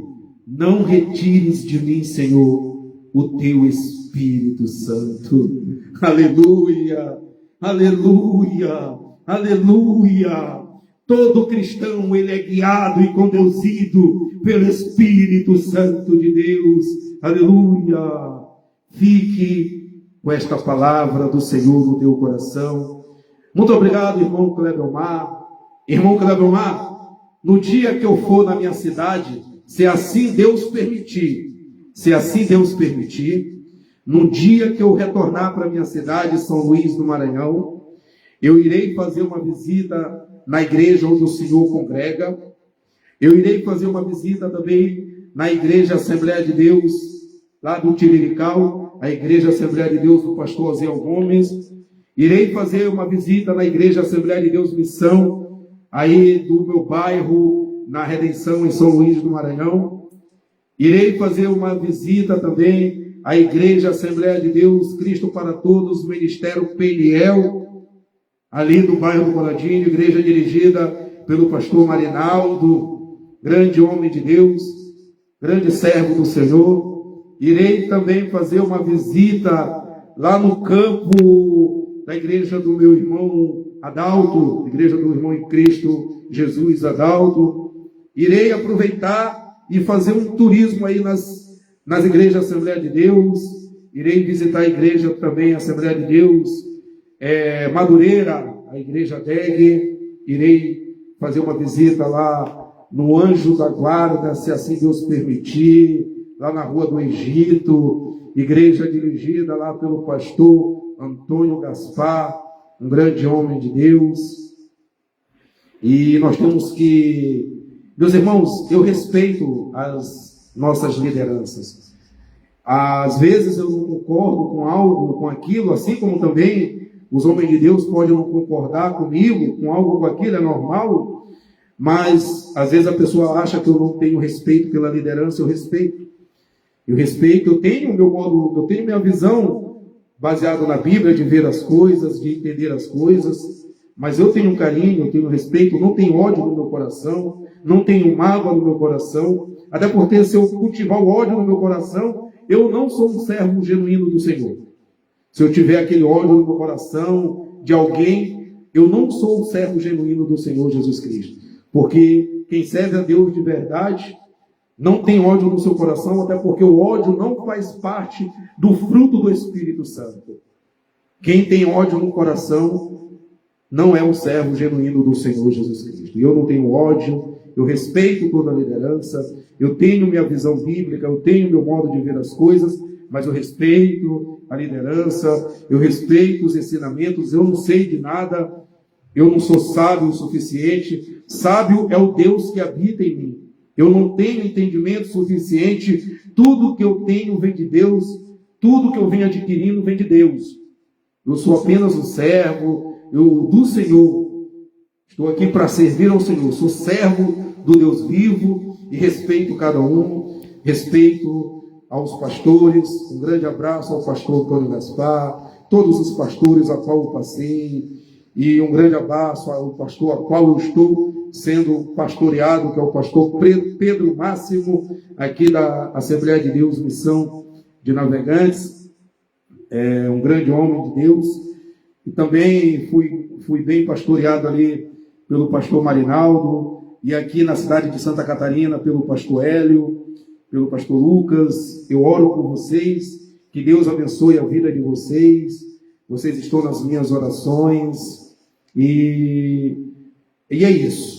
não retires de mim, Senhor, o teu Espírito Santo. Aleluia, aleluia, aleluia. Todo cristão, ele é guiado e conduzido pelo Espírito Santo de Deus. Aleluia. Fique com esta palavra do Senhor no teu coração. Muito obrigado, irmão Clebermar. Irmão Clebermar, no dia que eu for na minha cidade, se assim Deus permitir, no dia que eu retornar para a minha cidade, São Luís do Maranhão, eu irei fazer uma visita na igreja onde o Senhor congrega. Eu irei fazer uma visita também na igreja Assembleia de Deus, lá do Tirirical, a igreja Assembleia de Deus do pastor Zéu Gomes. Irei fazer uma visita na igreja Assembleia de Deus Missão, aí do meu bairro, na Redenção, em São Luís do Maranhão. Irei fazer uma visita também à Igreja Assembleia de Deus, Cristo para Todos, Ministério Peniel, ali do bairro do Coladinho, igreja dirigida pelo pastor Marinaldo, grande homem de Deus, grande servo do Senhor. Irei também fazer uma visita lá no campo da igreja do meu irmão Adalto, igreja do irmão em Cristo Jesus Adalto. Irei aproveitar e fazer um turismo aí nas igrejas Assembleia de Deus. Irei visitar a igreja também, Assembleia de Deus, Madureira, a igreja DEG. Irei fazer uma visita lá no Anjo da Guarda, se assim Deus permitir, lá na Rua do Egito, igreja dirigida lá pelo pastor Antônio Gaspar, um grande homem de Deus. E nós temos que... Meus irmãos, eu respeito as nossas lideranças. Às vezes eu não concordo com algo, com aquilo, assim como também os homens de Deus podem não concordar comigo, com algo, com aquilo, é normal. Mas às vezes a pessoa acha que eu não tenho respeito pela liderança. Eu respeito, eu tenho meu modo, eu tenho minha visão baseada na Bíblia de ver as coisas, de entender as coisas. Mas eu tenho carinho, eu tenho respeito, não tenho ódio no meu coração, não tenho mágoa no meu coração. Até porque se eu cultivar o ódio no meu coração, eu não sou um servo genuíno do Senhor. se eu tiver aquele ódio no meu coração de alguém, eu não sou o servo genuíno do Senhor Jesus Cristo. Porque quem serve a Deus de verdade não tem ódio no seu coração, até porque o ódio não faz parte do fruto do Espírito Santo. Quem tem ódio no coração não é o servo genuíno do Senhor Jesus Cristo. E eu não tenho ódio, eu respeito toda a liderança, eu tenho minha visão bíblica, eu tenho meu modo de ver as coisas, mas eu respeito a liderança, eu respeito os ensinamentos, eu não sei de nada, eu não sou sábio o suficiente. Sábio é o Deus que habita em mim. Eu não tenho entendimento suficiente, tudo que eu tenho vem de Deus, tudo que eu venho adquirindo vem de Deus. Eu sou apenas um servo do Senhor. Estou aqui para servir ao Senhor. Sou servo do Deus vivo e respeito cada um, respeito aos pastores. Um grande abraço ao pastor Antônio Gaspar, todos os pastores a qual eu passei, e um grande abraço ao pastor a qual eu estou sendo pastoreado, que é o pastor Pedro Máximo, aqui da Assembleia de Deus Missão de Navegantes. É um grande homem de Deus. E também fui bem pastoreado ali pelo pastor Marinaldo, e aqui na cidade de Santa Catarina pelo pastor Hélio, pelo pastor Lucas. Eu oro por vocês, que Deus abençoe a vida de vocês. Vocês estão nas minhas orações, e é isso.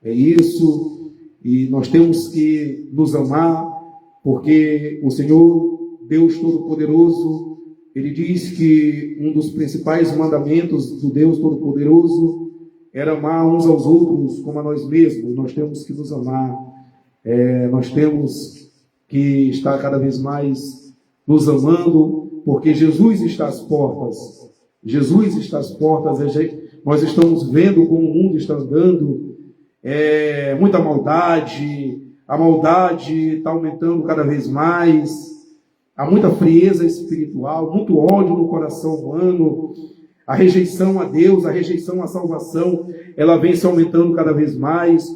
É isso, e nós temos que nos amar, porque o Senhor, Deus Todo-Poderoso, Ele diz que um dos principais mandamentos do Deus Todo-Poderoso era amar uns aos outros como a nós mesmos. Nós temos que nos amar, nós temos que estar cada vez mais nos amando, porque Jesus está às portas. Jesus está às portas. Nós estamos vendo como o mundo está andando, muita maldade, a maldade está aumentando cada vez mais. Há muita frieza espiritual, muito ódio no coração humano. A rejeição a Deus, a rejeição à salvação, ela vem se aumentando cada vez mais.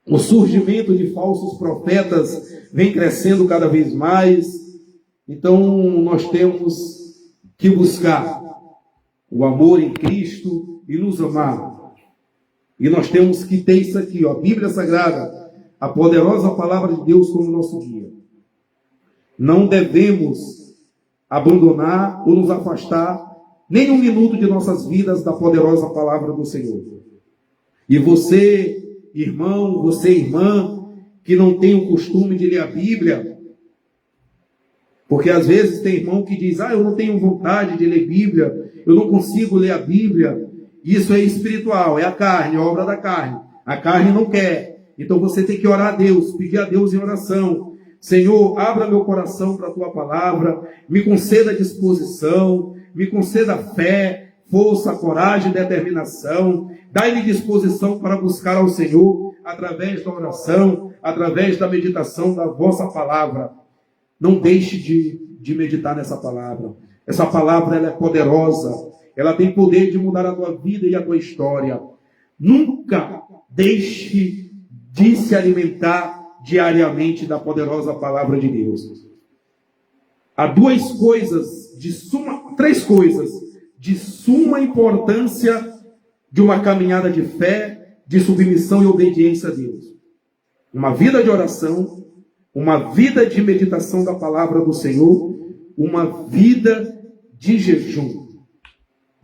O surgimento de falsos profetas vem crescendo cada vez mais. Então, nós temos que buscar o amor em Cristo e nos amar. E nós temos que ter isso aqui, a Bíblia Sagrada, a poderosa palavra de Deus como nosso guia. Não devemos abandonar ou nos afastar nem um minuto de nossas vidas da poderosa palavra do Senhor. E você, irmão, você, irmã, que não tem o costume de ler a Bíblia, porque às vezes tem irmão que diz, eu não tenho vontade de ler Bíblia, eu não consigo ler a Bíblia. Isso é espiritual, é a carne, é a obra da carne. A carne não quer. Então você tem que orar a Deus, pedir a Deus em oração. Senhor, abra meu coração para a tua palavra, me conceda disposição, me conceda fé, força, coragem, determinação. Dai-me disposição para buscar ao Senhor através da oração, através da meditação da vossa palavra. Não deixe de meditar nessa palavra. Essa palavra ela é poderosa, ela tem poder de mudar a tua vida e a tua história. Nunca deixe de se alimentar diariamente da poderosa palavra de Deus. Há três coisas de suma importância de uma caminhada de fé, de submissão e obediência a Deus. Uma vida de oração, uma vida de meditação da palavra do Senhor, uma vida de jejum.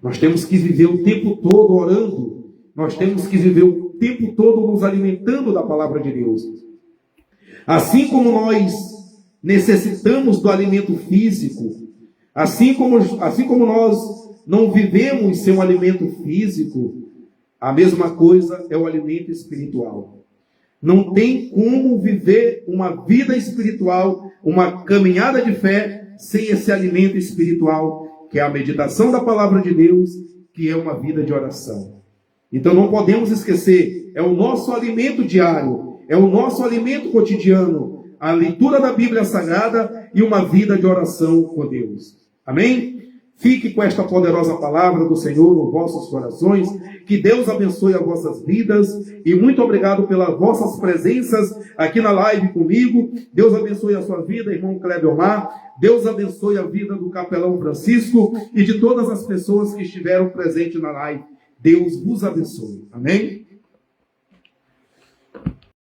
Nós temos que viver o tempo todo orando, nós temos que viver o tempo todo nos alimentando da palavra de Deus. Assim como nós necessitamos do alimento físico, assim como nós não vivemos sem um alimento físico, a mesma coisa é o alimento espiritual. Não tem como viver uma vida espiritual, uma caminhada de fé, sem esse alimento espiritual, que é a meditação da palavra de Deus, que é uma vida de oração. Então não podemos esquecer, é o nosso alimento diário, é o nosso alimento cotidiano, a leitura da Bíblia Sagrada e uma vida de oração com Deus. Amém? Fique com esta poderosa palavra do Senhor nos vossos corações. Que Deus abençoe as vossas vidas. E muito obrigado pelas vossas presenças aqui na live comigo. Deus abençoe a sua vida, irmão Cléber Omar. Deus abençoe a vida do capelão Francisco e de todas as pessoas que estiveram presentes na live. Deus vos abençoe. Amém?